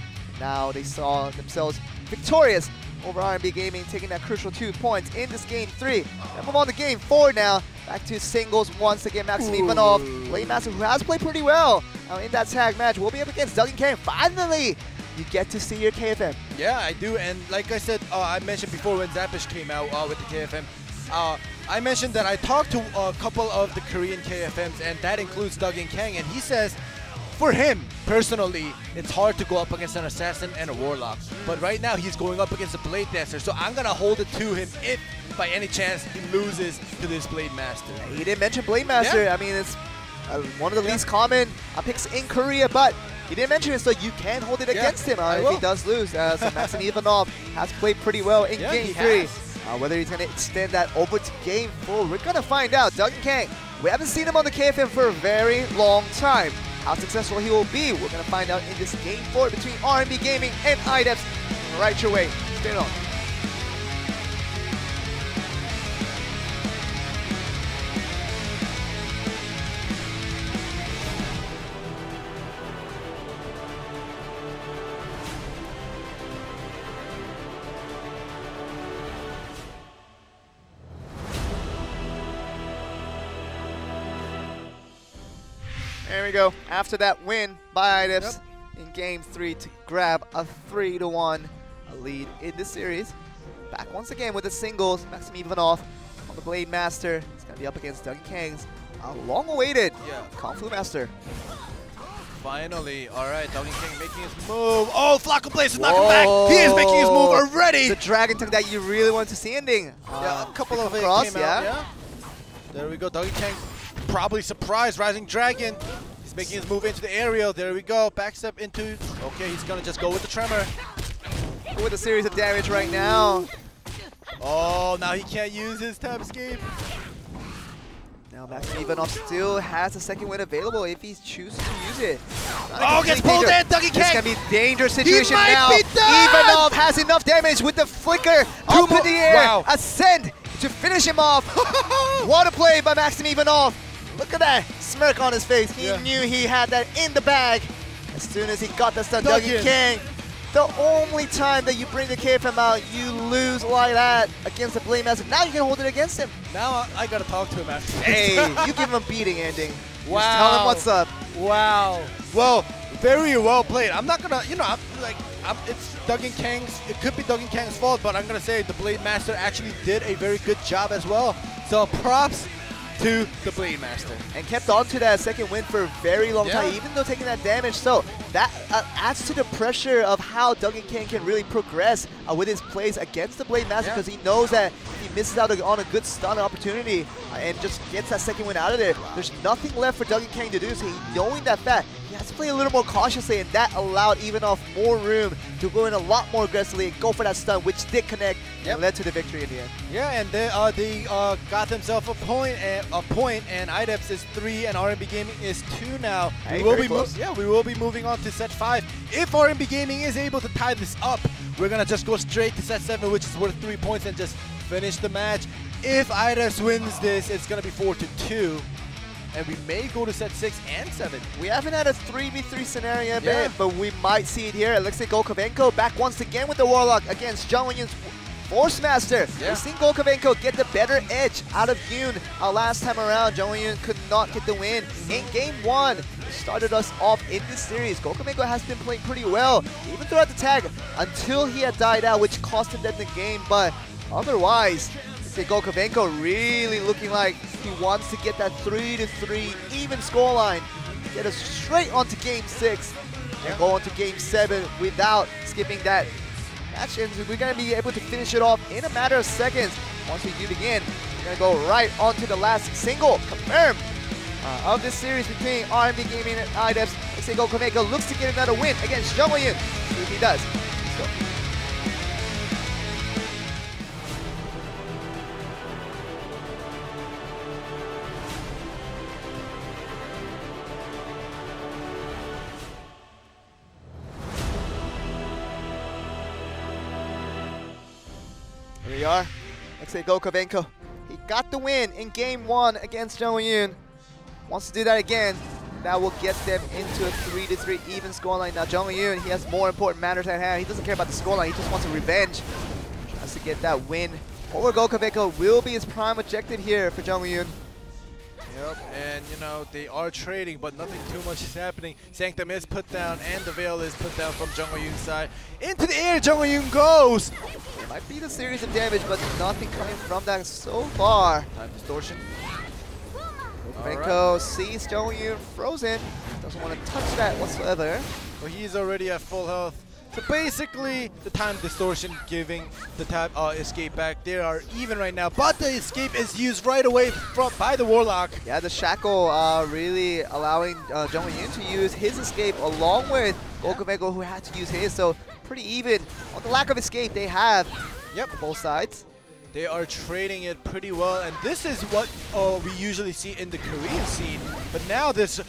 Now they saw themselves victorious over RMB Gaming, taking that crucial 2 points in this game 3. And move on to game 4 now. Back to singles once again. Maxim Ivanov, Blade Master, who has played pretty well in that tag match, will be up against Duggan Kang. Finally, you get to see your KFM. Yeah, I do. And like I said, I mentioned before when Zapish came out with the KFM, I mentioned that I talked to a couple of the Korean KFMs, and that includes Duggan Kang, and he says, for him, personally, it's hard to go up against an Assassin and a Warlock. But right now, he's going up against a Blade Dancer, so I'm going to hold it to him if, by any chance, he loses to this Blade Master. He didn't mention Blade Master. I mean, it's one of the least common picks in Korea, but he didn't mention it, so you can hold it against him if he does lose. So Maxim Ivanov has played pretty well in Game 3. Whether he's going to extend that over to Game 4, we're going to find out. Duggan Kang, we haven't seen him on the KFM for a very long time. How successful he will be, we're going to find out in this Game 4 between RMB Gaming and IDEPS. Right your way. Stay on. There we go. After that win by IDEPS in Game 3 to grab a 3-1 lead in this series. Back once again with the singles. Maxim Ivanov on the Blade Master. He's going to be up against Duggan Kang's long-awaited Kung Fu Master. Finally, alright, Duggan Kang making his move. Oh, Flacco Blaze is knocking back. He is making his move already. The Dragon Tongue that you really want to see ending. A couple of it came out. There we go, Duggan Kang. Probably surprised, Rising Dragon. He's making his move into the aerial. There we go. Backstep into. Okay, he's gonna just go with the tremor. Go with a series of damage right now. Oh, now he can't use his tap escape. Now Maxim Ivanov still has a second win available if he chooses to use it. Oh, gets pulled in. Duggan Kang. It's gonna be a dangerous situation now. Ivanov has enough damage with the flicker up in the air. Ascend to finish him off. What a play by Maxim Ivanov. Look at that smirk on his face. He knew he had that in the bag. As soon as he got that stun, Duggan Kang. The only time that you bring the KFM out, you lose like that against the Blade Master. Now you can hold it against him. Now I gotta talk to him after. Hey, you give him a beating ending. Wow. Just tell him what's up. Wow. Well, very well played. I'm not gonna, it's Duggan Kang's, it could be Duggan Kang's fault, but I'm gonna say the Blade Master actually did a very good job as well. So props to the Blade Master. And kept on to that second win for a very long time, even though taking that damage. So that adds to the pressure of how Duggan Kang can really progress with his plays against the Blade Master, because he knows that if he misses out on a good stun opportunity and just gets that second win out of there, there's nothing left for Duggan Kang to do. So knowing that fact, he has to play a little more cautiously, and that allowed Ivanov more room to go in a lot more aggressively and go for that stun, which did connect and led to the victory in the end. Yeah, and they got themselves a point, and IDEPS is 3 and RMB Gaming is 2 now. Hey, we will be moving on to set 5. If RMB Gaming is able to tie this up, we're gonna just go straight to set 7, which is worth 3 points, and just finish the match. If IDEPS wins this, it's gonna be 4-2. And we may go to set 6 and 7. We haven't had a 3v3 scenario yet, but we might see it here. Alexei Golkovenko back once again with the Warlock against Jung Won-yoon's Force Master. We've seen Golkovenko get the better edge out of Yoon last time around. Jung Won-yoon could not get the win in Game 1. It started us off in this series. Golkovenko has been playing pretty well, even throughout the tag, until he had died out, which cost him the game. But otherwise, Golkovenko really looking like he wants to get that 3-3 even scoreline, get us straight onto Game 6 and go on to Game 7 without skipping that match. And we're going to be able to finish it off in a matter of seconds. Once we do it again, we're going to go right on to the last single confirmed of this series between RMB Gaming and IDEPS. Alexei Golkovenko looks to get another win against Jung Won-yoon. See if he does. Let's go. Here we are. Alexei Golkovenko. He got the win in Game 1 against Jung Won-yoon. Wants to do that again. That will get them into a 3-3 even scoreline. Now Jung Won-yoon, he has more important matters at hand. He doesn't care about the scoreline. He just wants a revenge. Tries to get that win over Golkovenko. Will be his prime objective here for Jung Won-yoon. Yep, and they are trading, but nothing too much is happening. Sanctum is put down, and the Veil is put down from Jung Won-yoon's side. Into the air, Jung Won-yoon goes! It might be the series of damage, but nothing coming from that so far. Time distortion. Golkovenko sees Jung Won-yoon frozen. Doesn't want to touch that whatsoever. Well, he's already at full health. So basically, the time distortion giving the tap escape back. They are even right now, but the escape is used right away by the Warlock. Yeah, the shackle really allowing Jung Yoon to use his escape along with Gokumeko, who had to use his. So pretty even on the lack of escape they have. Yep, both sides. They are trading it pretty well, and this is what we usually see in the Korean scene. But now this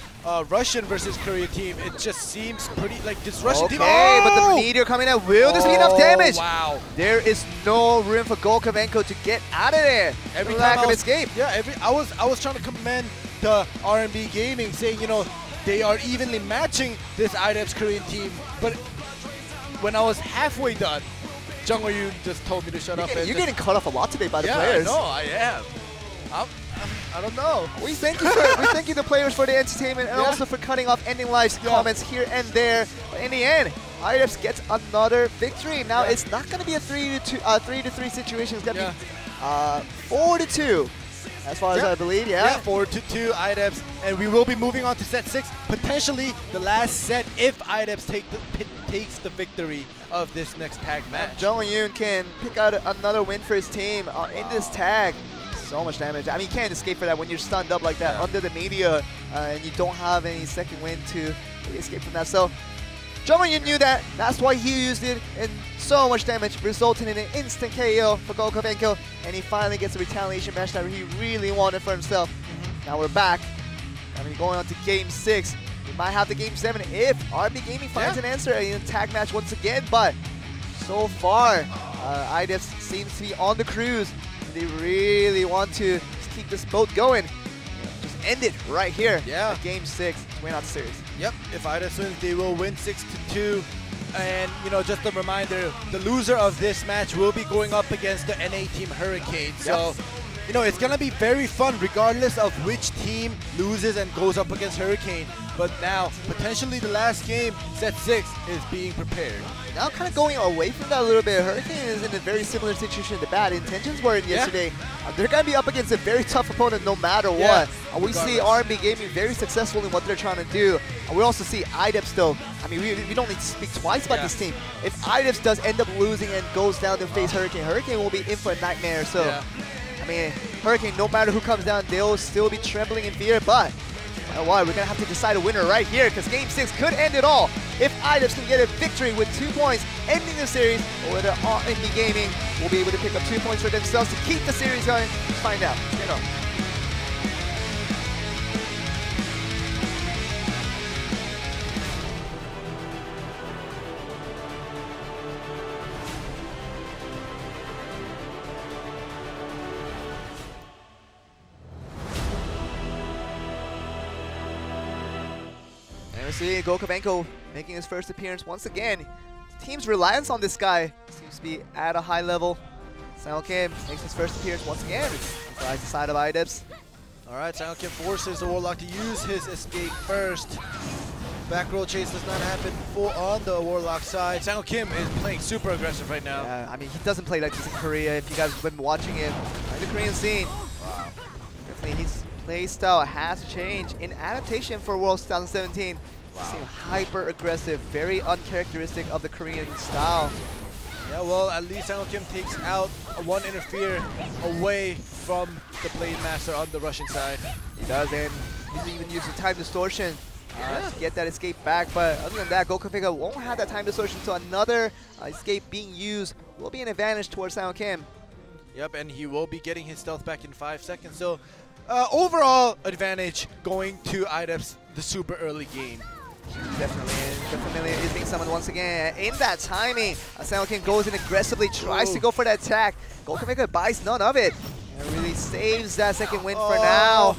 Russian versus Korea team, it just seems pretty like this Russian team. Okay, but the meteor coming out. Will this be enough damage? Wow. There is no room for Gokumeko to get out of there. Every lack of escape. Yeah, I was trying to commend the RMB Gaming, saying, you know, they are evenly matching this IDEPS Korean team. But when I was halfway done, Jung Yoon just told me to shut up. You're getting cut off a lot today by the players. Yeah, I am. I don't know. We thank you the players for the entertainment and also for cutting off ending live's comments here and there. But in the end, IDEPS gets another victory. Now it's not going to be a 3-3 situation. It's going to be 4-2. As far as I believe, yeah. 4-2 IDEPS, and we will be moving on to set 6, potentially the last set if IDEPS takes the victory of this next tag match. Jung Yoon can pick out another win for his team in this tag. So much damage. I mean, you can't escape for that when you're stunned up like that under the media, and you don't have any second wind to escape from that. So Jung Yoon knew that. That's why he used it, and so much damage, resulting in an instant KO for Gokumeko, and he finally gets a retaliation match that he really wanted for himself. Now we're back. I mean, going on to Game 6. We might have the Game 7 if RMB Gaming finds an answer in a tag match once again, but so far, IDEPS seems to be on the cruise. They really want to keep this boat going. Just end it right here at Game 6 to win out the series. Yep, if IDEPS wins, they will win 6-2. And, you know, just a reminder, the loser of this match will be going up against the NA team Hurricane. So, you know, it's going to be very fun regardless of which team loses and goes up against Hurricane. But now, potentially the last game, set 6, is being prepared. Now kind of going away from that a little bit, Hurricane is in a very similar situation the Bad Intentions were in yesterday. They're going to be up against a very tough opponent no matter what. We see RMB Gaming very successful in what they're trying to do. And we also see IDEPS though. I mean, we don't need to speak twice about this team. If IDEPS does end up losing and goes down to face Hurricane, Hurricane will be in for a nightmare. So, I mean, Hurricane, no matter who comes down, they'll still be trembling in fear. But you know what? We're going to have to decide a winner right here because Game 6 could end it all if IDEPS can get a victory with 2 points, ending the series, or whether RMB Gaming will be able to pick up 2 points for themselves to keep the series going. Let's find out. You know. See Gokumeko making his first appearance once again. The team's reliance on this guy seems to be at a high level. Sang Kim makes his first appearance once again. Flies the side of IDEPS. Alright, Sang Kim forces the Warlock to use his escape first. Back roll chase does not happen on the Warlock side. Sang Kim is playing super aggressive right now. Yeah, I mean, he doesn't play like this in Korea. If you guys have been watching him in the Korean scene, definitely his play style has changed in adaptation for Worlds 2017. Seem hyper aggressive, very uncharacteristic of the Korean style. Yeah, well, at least Sang Kim takes out one interfere away from the Blade Master on the Russian side. He does, and he's even using time distortion to get that escape back. But other than that, Gokumeko won't have that time distortion, so another escape being used will be an advantage towards Sang Kim. Yep, and he will be getting his stealth back in 5 seconds. So overall advantage going to IDEPS the super early game. Definitely is being summoned once again. In that timing, Sang Kim goes in aggressively, tries to go for that attack. Gokumeko buys none of it. And really saves that second win for now.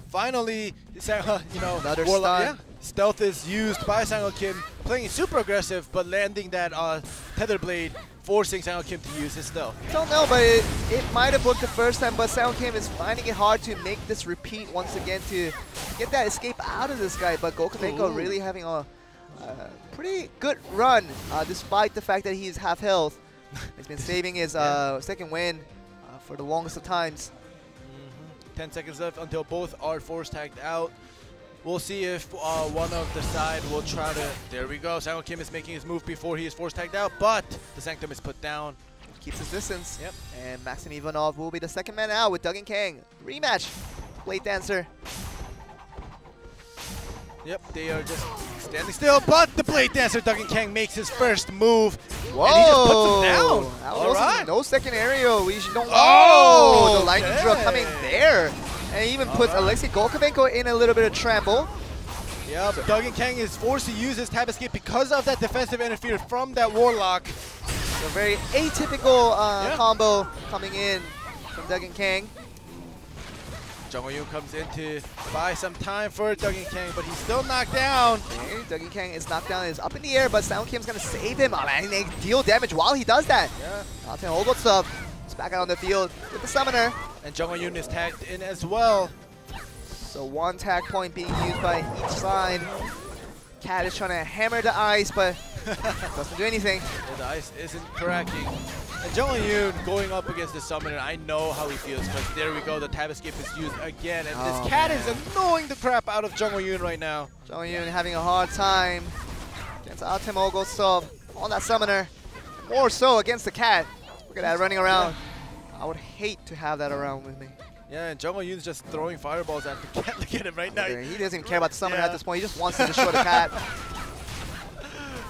Finally, you know, another Warlock, stun. Stealth is used by Sang Kim, playing super aggressive, but landing that tether blade, forcing Sang Kim to use his stealth. Don't know, but it might have worked the first time, but Sang Kim is finding it hard to make this repeat once again to get that escape out of this guy. But Gokumeko really having a pretty good run, despite the fact that he's half health. He's been saving his second win for the longest of times. 10 seconds left until both are force tagged out. We'll see if one of the side will try to. There we go. Sang Kim is making his move before he is force tagged out, but the Sanctum is put down. Keeps his distance. Yep. And Maxim Ivanov will be the second man out with Duggan Kang. Rematch. Blade Dancer. Yep, they are just standing still, but the Blade Dancer Duggan Kang makes his first move. Whoa! And he just puts him down. That was right. No second aerial. We should don't. Oh! The lightning drill coming there. And he even puts Alexei Golkovenko in a little bit of trample. Yep, so Duggan Kang is forced to use his tab escape because of that defensive interference from that Warlock. So very atypical combo coming in from Duggan Kang. Jung Ho-yoon comes in to buy some time for Duggan Kang, but he's still knocked down. Okay, Duggan Kang is knocked down, is up in the air, but Sang Kim's going to save him. And they deal damage while he does that. Yeah. Olgotsov is back out on the field with the summoner. And Jung Ho-yoon is tagged in as well. So one tag point being used by each side. Cat is trying to hammer the ice, but doesn't do anything. Yeah, the ice isn't cracking. And Jung Ho-yoon going up against the summoner, I know how he feels, because there we go, the tab escape is used again. And this cat is annoying the crap out of Jung Ho-yoon right now. Jung Ho-yoon having a hard time against Artem Olgotsov on that summoner. More so against the cat. Look at that running around. I would hate to have that around with me. Yeah, and Jung Ho-yoon's just throwing fireballs at the cat. Look at him right now. He doesn't even care about the summoner at this point. He just wants to destroy the cat.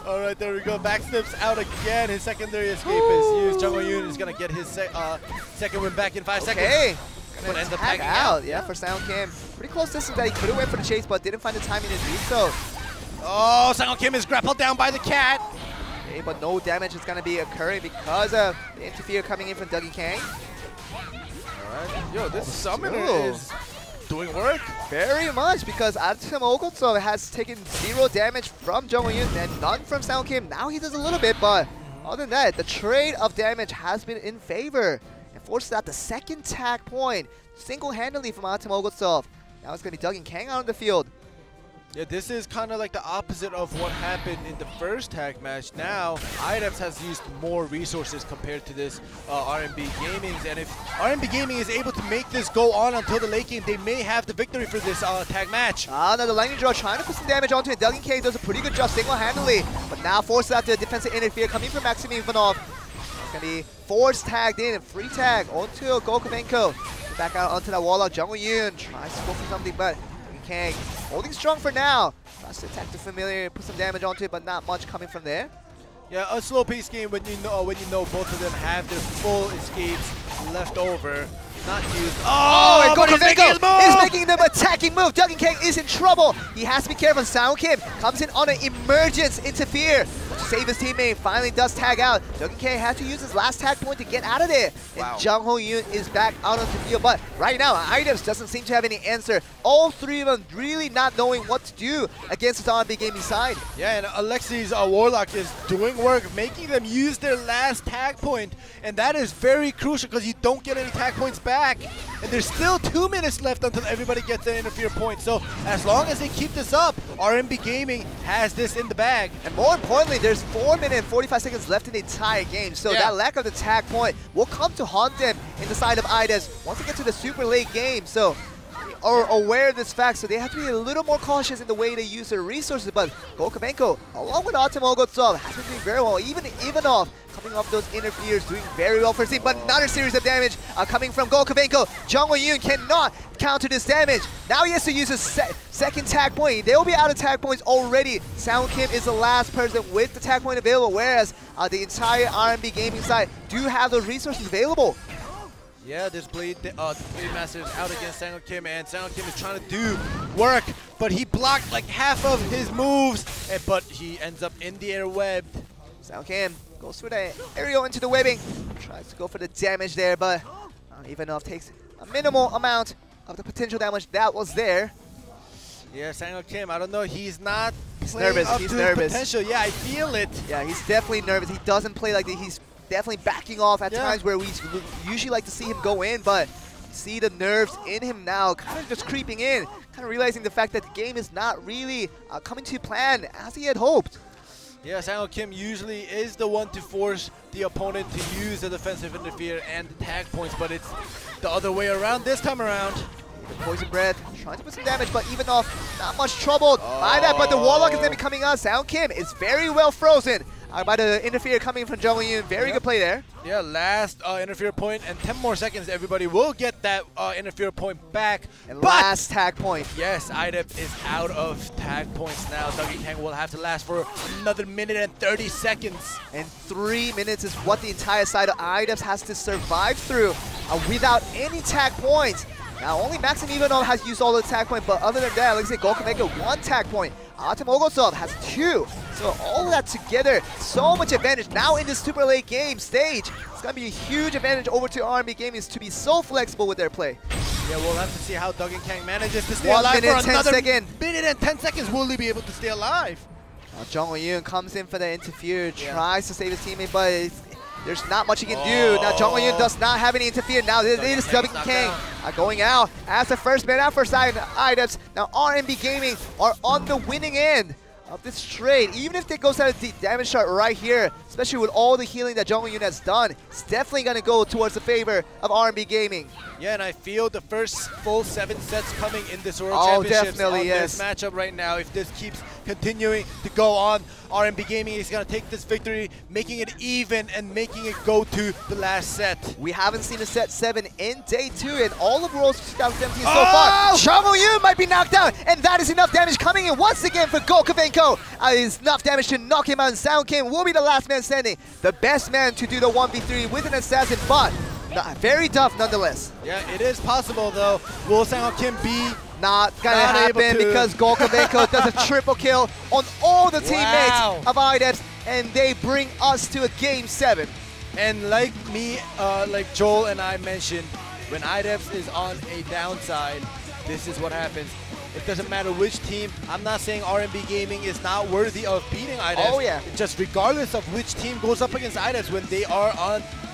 All right, there we go. Backsteps out again. His secondary escape is used. Jung Ho-yoon is going to get his second win back in 5 seconds. Okay. But ends up tag tagging out. Yeah, for Sang Kim. Pretty close distance that he could have went for the chase, but didn't find the timing to do so. Oh, Sang Kim is grappled down by the cat. Okay, but no damage is going to be occurring because of the interfere coming in from Duggan Kang. Alright. Yo, this summoner is doing work. Very much, because Artem Olgotsov has taken 0 damage from Jung Ho-yoon and none from Sang Kim. Now he does a little bit, but other than that, the trade of damage has been in favor and forces out the second tag point single-handedly from Artem Olgotsov. Now it's going to be Duggan Kang out on the field. Yeah, this is kind of like the opposite of what happened in the first tag match. Now, IDEPS has used more resources compared to this RMB Gaming's, and if RMB Gaming is able to make this go on until the late game, they may have the victory for this tag match. Now the lightning draw trying to put some damage onto it. Duggan Kang does a pretty good job single-handedly, but now forces out the defensive interfere coming from Maxim Ivanov. It's going to be force tagged in, free tag onto Golkovenko. Back out onto that Warlock. Jung Ho-yoon tries to go for something, but Kang holding strong for now. Tries to attack the familiar, put some damage onto it, but not much coming from there. Yeah, a slow-paced game when you know both of them have their full escapes left over, not used. Oh, and Golkovenko is making the attacking move. Duggan Kang is in trouble. He has to be careful. Sang Kim comes in on an emergence interfere to save his teammate. Finally does tag out. Duggan Kang had to use his last tag point to get out of there. Wow. And Jung Ho-yoon is back out on the field. But right now, IDEPS doesn't seem to have any answer. All 3 of them really not knowing what to do against the RMB Gaming side. Yeah, and Alexei's Warlock is doing work, making them use their last tag point. And that is very crucial because you don't get any tag points back. And there's still 2 minutes left until everybody gets their interfere point. So as long as they keep this up, RMB Gaming has this in the bag. And more importantly, there's 4 minutes and 45 seconds left in the entire game. So that lack of the tag point will come to haunt them in the side of IDEPS once they get to the super late game. So they are aware of this fact, so they have to be a little more cautious in the way they use their resources. But Golkovenko, along with Artem Olgotsov, has been doing very well. Even Ivanov coming off those interferes, doing very well for his team. But another series of damage coming from Golkovenko. Jung Ho-yoon cannot counter this damage. Now he has to use his second tag point. They will be out of tag points already. Sang Kim is the last person with the tag point available, whereas the entire RMB Gaming side do have those resources available. Yeah, this Blade Master is out against Sang Kim, and Sang Kim is trying to do work, but he blocked like half of his moves, but he ends up in the air webbed. Sang Kim goes for the aerial into the webbing, tries to go for the damage there, but Ivanov takes a minimal amount of the potential damage that was there. Yeah, Sang Kim, I don't know, he's not nervous. He's nervous. Potential. Yeah, I feel it. Yeah, he's definitely nervous. He doesn't play like that. He's definitely backing off at times where we usually like to see him go in, but see the nerves in him now, kind of just creeping in, kind of realizing the fact that the game is not really coming to plan as he had hoped. Yeah, Sang Kim usually is the one to force the opponent to use the defensive interfere and the tag points, but it's the other way around this time around. The Poison Breath trying to put some damage, but even off, not much troubled by that. But the Warlock is going to be coming out. Sound Kim is very well frozen by the interfere coming from Jong-Eun. Very good play there. Yeah, last interfere point, and 10 more seconds, everybody will get that interfere point back. And last tag point. Yes, IDEPS is out of tag points now. Dougie Kang will have to last for another minute and 30 seconds. And 3 minutes is what the entire side of IDEPS has to survive through without any tag points. Now, only Maxim Ivanov has used all the tag points, but other than that, like I said, Golkomega 1 tag point. Artem Ogosov has 2. So all of that together, so much advantage. Now in this super late game stage, it's going to be a huge advantage over to RMB Gaming to be so flexible with their play. Yeah, we'll have to see how Dougie Kang manages to stay alive for another minute and 10 seconds. Will he be able to stay alive? Jong-Eun comes in for the interfere, tries to save his teammate, but there's not much he can do. Now Jong-Eun does not have any interfere. Now this is Dougie Kang going out as the first man out for side IDEPS. Now RMB Gaming are on the winning end of this trade. Even if they goes out a deep damage shot right here, especially with all the healing that Jong-Eun has done, it's definitely going to go towards the favor of RMB Gaming. Yeah, and I feel the first full 7 sets coming in this World Championships on this matchup right now. If this keeps continuing to go on, RMB Gaming is going to take this victory, making it even and making it go to the last set. We haven't seen a set 7 in day 2 in all of Worlds 2017 so far. Jong-Eun might be knocked out, and that is enough damage coming in once again for Golkovenko. Is enough damage to knock him out, and Sound Kim will be the last man standing. The best man to do the 1v3 with an assassin, but very tough nonetheless. Yeah, it is possible though. Will Sang Kim be not gonna happen because Golkovenko does a triple kill on all the teammates of IDEPS, and they bring us to a game 7. And like me, like Joel and I mentioned, when IDEPS is on a downside, this is what happens. It doesn't matter which team. I'm not saying RMB Gaming is not worthy of beating IDEPS. Oh yeah. Just regardless of which team goes up against IDEPS, when they are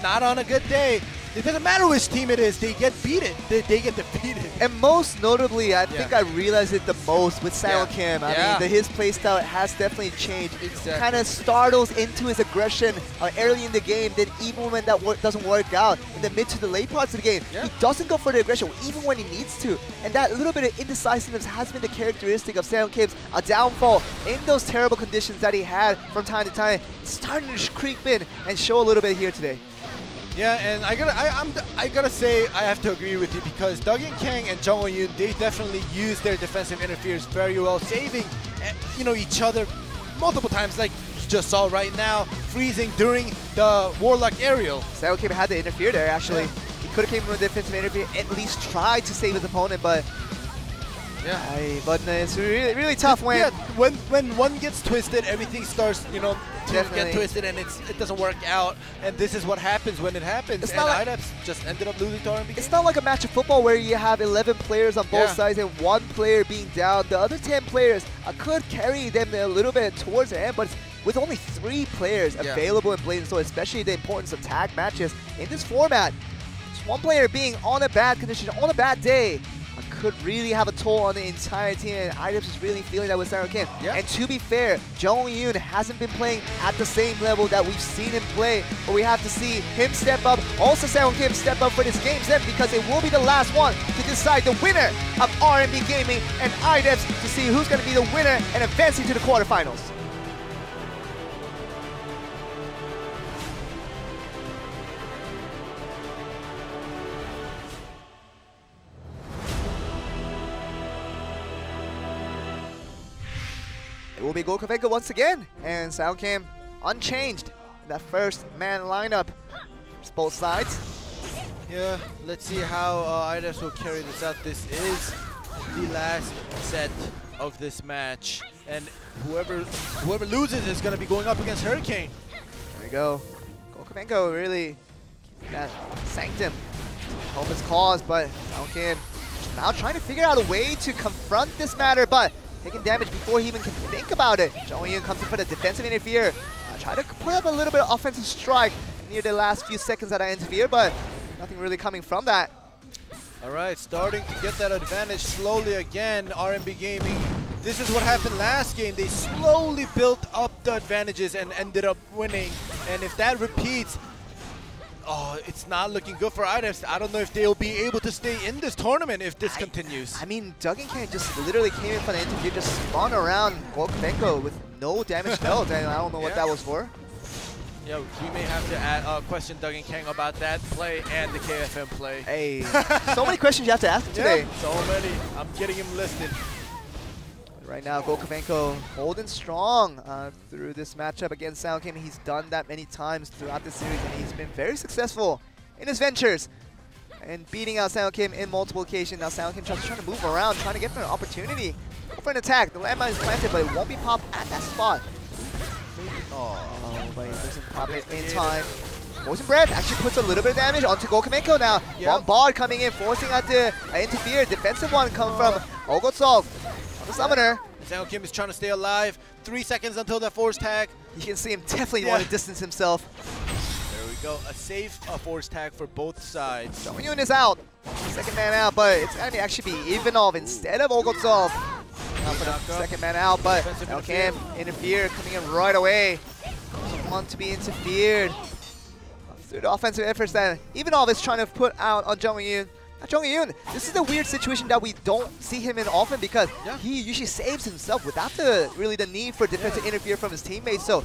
not on a good day, it doesn't matter which team it is, they get beaten. They get defeated. And most notably, I think I realized it the most with Sang Kim. I mean, his playstyle has definitely changed. Exactly. Kind of startles into his aggression early in the game. Then even when that doesn't work out in the mid to the late parts of the game, he doesn't go for the aggression even when he needs to. And that little bit of indecisiveness has been the characteristic of Sang Kim's downfall in those terrible conditions that he had from time to time. It's starting to creep in and show a little bit here today. Yeah, and I gotta say I have to agree with you, because Dougie Kang and Jong-Eun, they definitely use their defensive interference very well, saving each other multiple times, like you just saw right now, freezing during the Warlock aerial. Sang Kim had to interfere there actually. He could have came from a defensive interfere, at least tried to save his opponent, but but it's really tough when when one gets twisted, everything starts to get twisted, and it doesn't work out, and this is what happens when it happens. And IDEPS just ended up losing to RMB. It's not like a match of football where you have 11 players on both sides and one player being down. The other 10 players could carry them a little bit towards the end, but with only 3 players available in blade&soul, especially the importance of tag matches in this format, just one player being on a bad condition, on a bad day, could really have a toll on the entire team, and IDEPS is really feeling that with Sang Kim. And to be fair, Jong-Eun hasn't been playing at the same level that we've seen him play, but we have to see him step up. Also Sang Kim step up for this game 7, because it will be the last one to decide the winner of RMB Gaming and IDEPS, to see who's going to be the winner and advancing to the quarterfinals. It will be Golkovenko once again, and Sang Kim unchanged in that first man lineup. It's both sides. Yeah, let's see how IDEPS will carry this out. This is the last set of this match, and whoever loses is going to be going up against Hurricane. There we go. Golkovenko really keeping that sanctum to help his cause, but Sang Kim now trying to figure out a way to confront this matter, but taking damage before he even can think about it. Jong-Eun comes in for the defensive interfere. Try to put up a little bit of offensive strike near the last few seconds that I interfere, but nothing really coming from that. Alright, starting to get that advantage slowly again, RMB Gaming. This is what happened last game. They slowly built up the advantages and ended up winning. And if that repeats, it's not looking good for IDEPS. I don't know if they'll be able to stay in this tournament if this continues. I mean, Duggan Kang just literally came in for the interview, just spun around Gokubenko with no damage dealt, and I don't know what that was for. Yeah, we may have to question Duggan Kang about that play and the KFM play. Hey, so many questions you have to ask him today. So many. I'm getting him listed. Right now, Gokubenko holding strong through this matchup against Sound Kim. He's done that many times throughout the series, and he's been very successful in his ventures and beating out Sound Kim in multiple occasions. Now Sound Kim trying to move around, trying to get for an opportunity. Go for an attack. The landmine is planted, but it won't be popped at that spot. Oh, but he doesn't pop it in time. Poison Breath actually puts a little bit of damage onto Gokubenko now. Bombard coming in, forcing out to interfere. Defensive one come from Ogotsov. The summoner. Sound Kim is trying to stay alive. 3 seconds until that force tag. You can see him definitely want to distance himself. There we go. A safe force tag for both sides. Jong-Yoon is out. Second man out, but it's going to actually be Ivanov instead of Ogotsov. Now for the second man out, but Sound Kim interfere coming in right away. Doesn't want to be interfered. Through the offensive efforts that Ivanov is trying to put out on Jong-Yoon. Jong-Yoon, this is a weird situation that we don't see him in often because he usually saves himself without really the need for defense to interfere from his teammates. So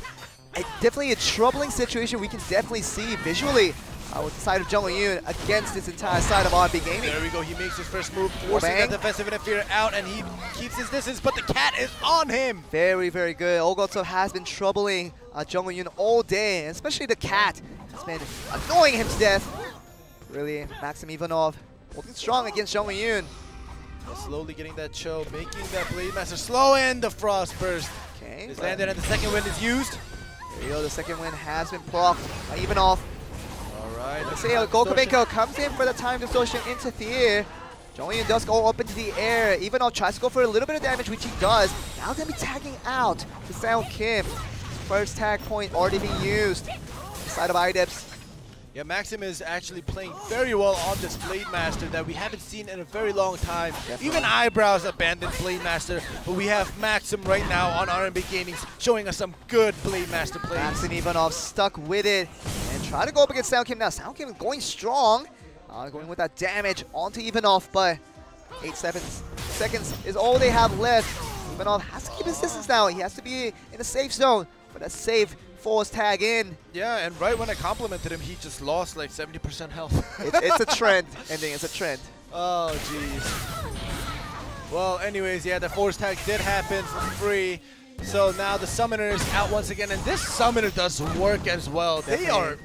definitely a troubling situation we can definitely see visually with the side of Jong-Yoon against this entire side of RMB Gaming. There we go. He makes his first move, forcing that defensive interferer out, and he keeps his distance, but the cat is on him. Very, very good. Ogotsov has been troubling Jong-Yoon all day, and especially the cat has been annoying him to death. Really, Maxim Ivanov holding strong against Jong-Yoon. Slowly getting that choke, making that Blade Master slow, and the Frost Burst is landed, and the second wind is used. There you go, the second wind has been procced by Ivanov. Alright. Let's see how Gokubenko comes in for the time distortion interfere. Jong-Yoon does go up into the air. Ivanov tries to go for a little bit of damage, which he does. Now going to be tagging out to Sound Kim. First tag point already being used. The side of IDEPS. Yeah, Maxim is actually playing very well on this Blade Master that we haven't seen in a very long time. Definitely. Even Eyebrows abandoned Blade Master, but we have Maxim right now on RMB Gaming showing us some good Blade Master plays. Maxim Ivanov stuck with it and try to go up against Sound Kim now. Sound Kim going strong, going with that damage onto Ivanov, but 8 seconds is all they have left. Ivanov has to keep his distance now. He has to be in a safe zone for that safe force tag in. Yeah, and right when I complimented him, he just lost like 70% health. It's a trend, ending. It's a trend. Oh, jeez. Well, anyways, yeah, the force tag did happen for free. So now the summoner is out once again, and this summoner does work as well. Definitely.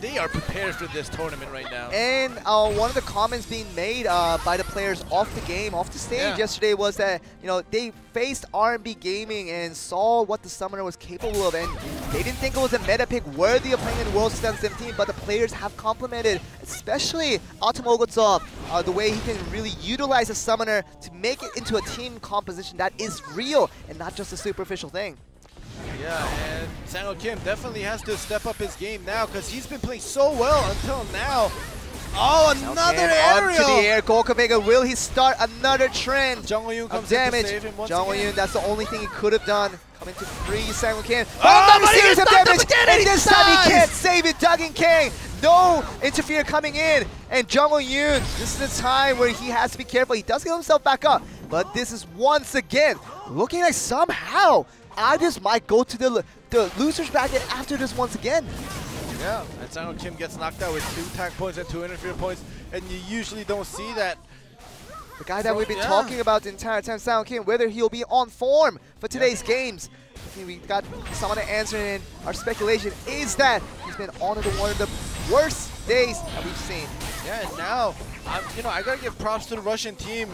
They are prepared for this tournament right now. And one of the comments being made by the players off the game, off the stage yesterday was that, you know, they faced RMB Gaming and saw what the summoner was capable of, and they didn't think it was a meta pick worthy of playing in World 2017, but the players have complimented, especially Atom Ogotsov, the way he can really utilize a summoner to make it into a team composition that is real and not just a superficial thing. Yeah, and Sang-ho Kim definitely has to step up his game now because he's been playing so well until now. Oh, another aerial! Up to the air, Gokubenko, will he start another trend Jong-Yoon comes damage? In to save him once Jong-Yoon, that's the only thing he could have done. Coming to free Sang-ho Kim. But series of damage, and this time he can't save it. Duggan Kang, no interfere coming in, and Jong-Yoon, this is the time where he has to be careful. He does get himself back up, but this is once again looking like somehow IDEPS might go to the loser's bracket after this once again. Yeah, and Sang-ho Kim gets knocked out with 2 tag points and 2 interfere points, and you usually don't see that. The guy that we've been talking about the entire time, Sang-ho Kim, whether he'll be on form for today's games. I think we got someone to answer, and our speculation is that he's been on one of the worst days that we've seen. Yeah, and now, I gotta give props to the Russian team.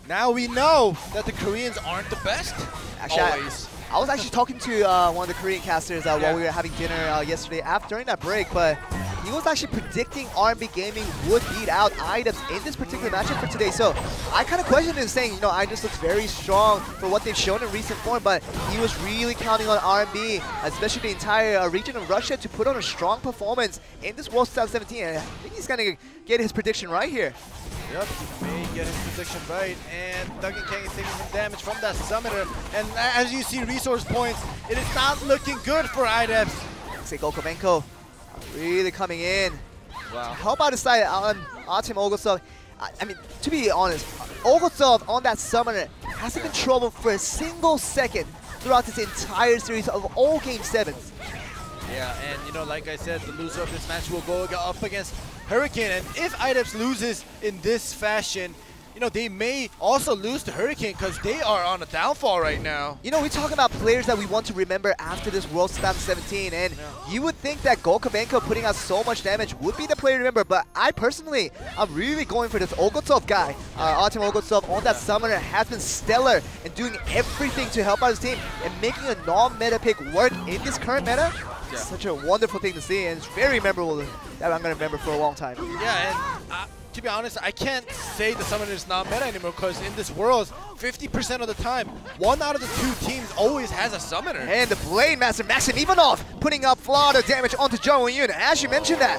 Now we know that the Koreans aren't the best. Actually, I was actually talking to one of the Korean casters while we were having dinner yesterday during that break, but he was actually predicting RMB Gaming would beat out IDEPS in this particular matchup for today. So I kind of questioned him, saying, IDEPS looks very strong for what they've shown in recent form, but he was really counting on RMB, especially the entire region of Russia, to put on a strong performance in this World 2017. And I think he's going to get his prediction right here. Yep, he may get his prediction right, and Duggan Kang is taking some damage from that summoner. And as you see resource points, it is not looking good for IDEPS. Say Gokubenko really coming in. Wow. How about this side on Team Ogosov? I mean, to be honest, Ogosov on that summoner hasn't been trouble for a single second throughout this entire series of all Game 7s. Yeah, and you know, like I said, the loser of this match will go up against Hurricane, and if IDEPS loses in this fashion, you know, they may also lose to Hurricane because they are on a downfall right now. You know, we're talking about players that we want to remember after this World 2017, and you would think that Golkovenko putting out so much damage would be the player to remember, but I personally, I'm really going for this Ogosov guy. Team Ogosov on that summoner has been stellar and doing everything to help out his team and making a non-meta pick work in this current meta. Yeah. Such a wonderful thing to see, and it's very memorable that I'm going to remember for a long time. Yeah, and to be honest, I can't say the summoner is not meta anymore because in this world, 50% of the time, one out of the two teams always has a summoner. And the Blade Master Maxim Ivanov putting up a lot of damage onto Jung Won-yoon. As you mentioned that,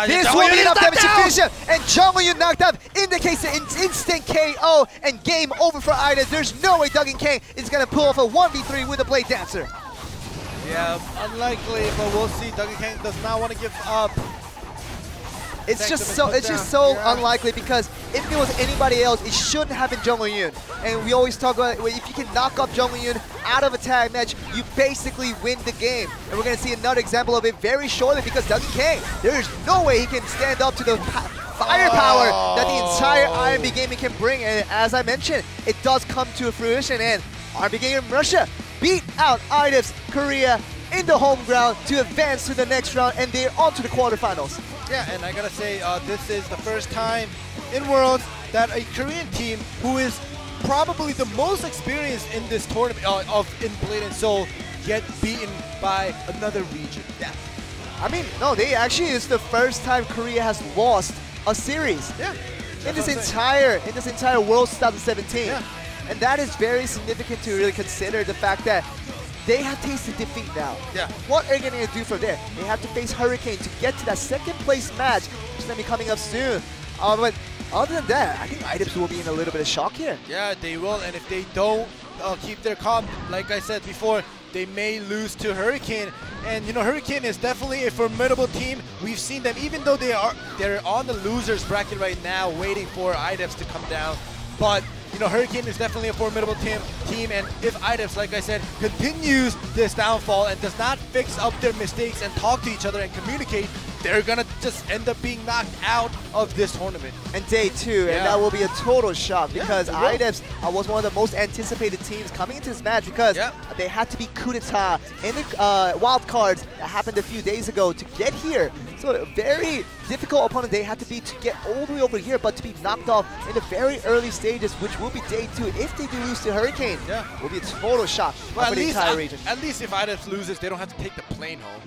this will be enough damage to finish him. And Jung Won-yoon knocked up indicates an instant KO and game over for IDEPS. There's no way Duggan Kang is going to pull off a 1v3 with a Blade Dancer. Yeah, unlikely, but we'll see. Duggan Kang does not want to give up. It's just so unlikely because if it was anybody else, it shouldn't have been Jung Won-yoon. And we always talk about if you can knock off Jung Won-yoon out of a tag match, you basically win the game. And we're going to see another example of it very shortly because Duggan Kang, there is no way he can stand up to the firepower that the entire RMB Gaming can bring. And as I mentioned, it does come to fruition, and RMB Gaming Russia beat out IDEPS Korea in the home ground to advance to the next round, and they're on to the quarterfinals. Yeah, and I gotta say, this is the first time in Worlds that a Korean team who is probably the most experienced in this tournament in blade&soul get beaten by another region. Yeah, I mean, no, it's the first time Korea has lost a series. Yeah, in this entire Worlds 2017. Yeah. And that is very significant to really consider the fact that they have tasted defeat now. Yeah. What are they going to do from there? They have to face Hurricane to get to that second place match, which is going to be coming up soon. But other than that, I think IDEPS will be in a little bit of shock here. Yeah, they will. And if they don't keep their calm, like I said before, they may lose to Hurricane. And you know, Hurricane is definitely a formidable team. We've seen them, even though they're on the losers bracket right now, waiting for IDEPS to come down. But you know, Hurricane is definitely a formidable team, and if IDEPS, like I said, continues this downfall and does not fix up their mistakes and talk to each other and communicate, they're gonna just end up being knocked out of this tournament. And Day 2, and that will be a total shock because IDEPS was one of the most anticipated teams coming into this match because they had to beat coup d'etat in the wild cards that happened a few days ago to get here. So a very difficult opponent they had to beat to get all the way over here, but to be knocked off in the very early stages, which will be Day 2. If they do lose to Hurricane, will be a total shock for the entire region. At least if IDEPS loses, they don't have to take the plane home.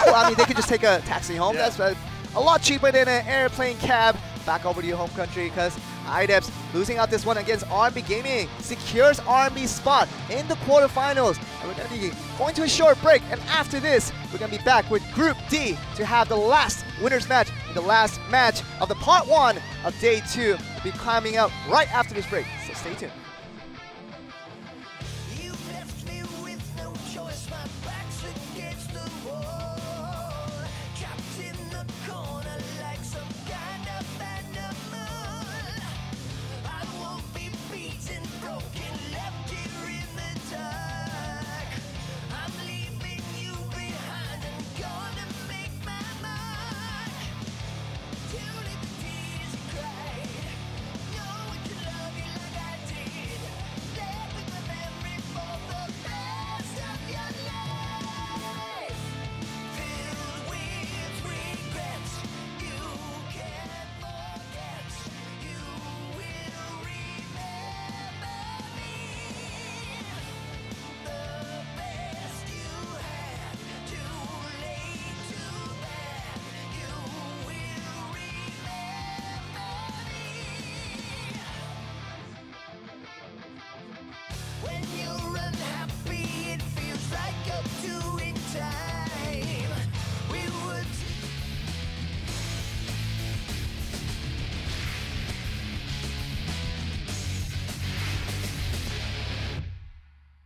Well, I mean, they could just take a taxi home. That's a lot cheaper than an airplane cab back over to your home country because IDEPS losing out this one against RMB Gaming secures RMB's spot in the quarterfinals. And we're going to be going to a short break. And after this, we're going to be back with Group D to have the last winners match and the last match of the Part 1 of Day 2. We'll be climbing up right after this break. So stay tuned.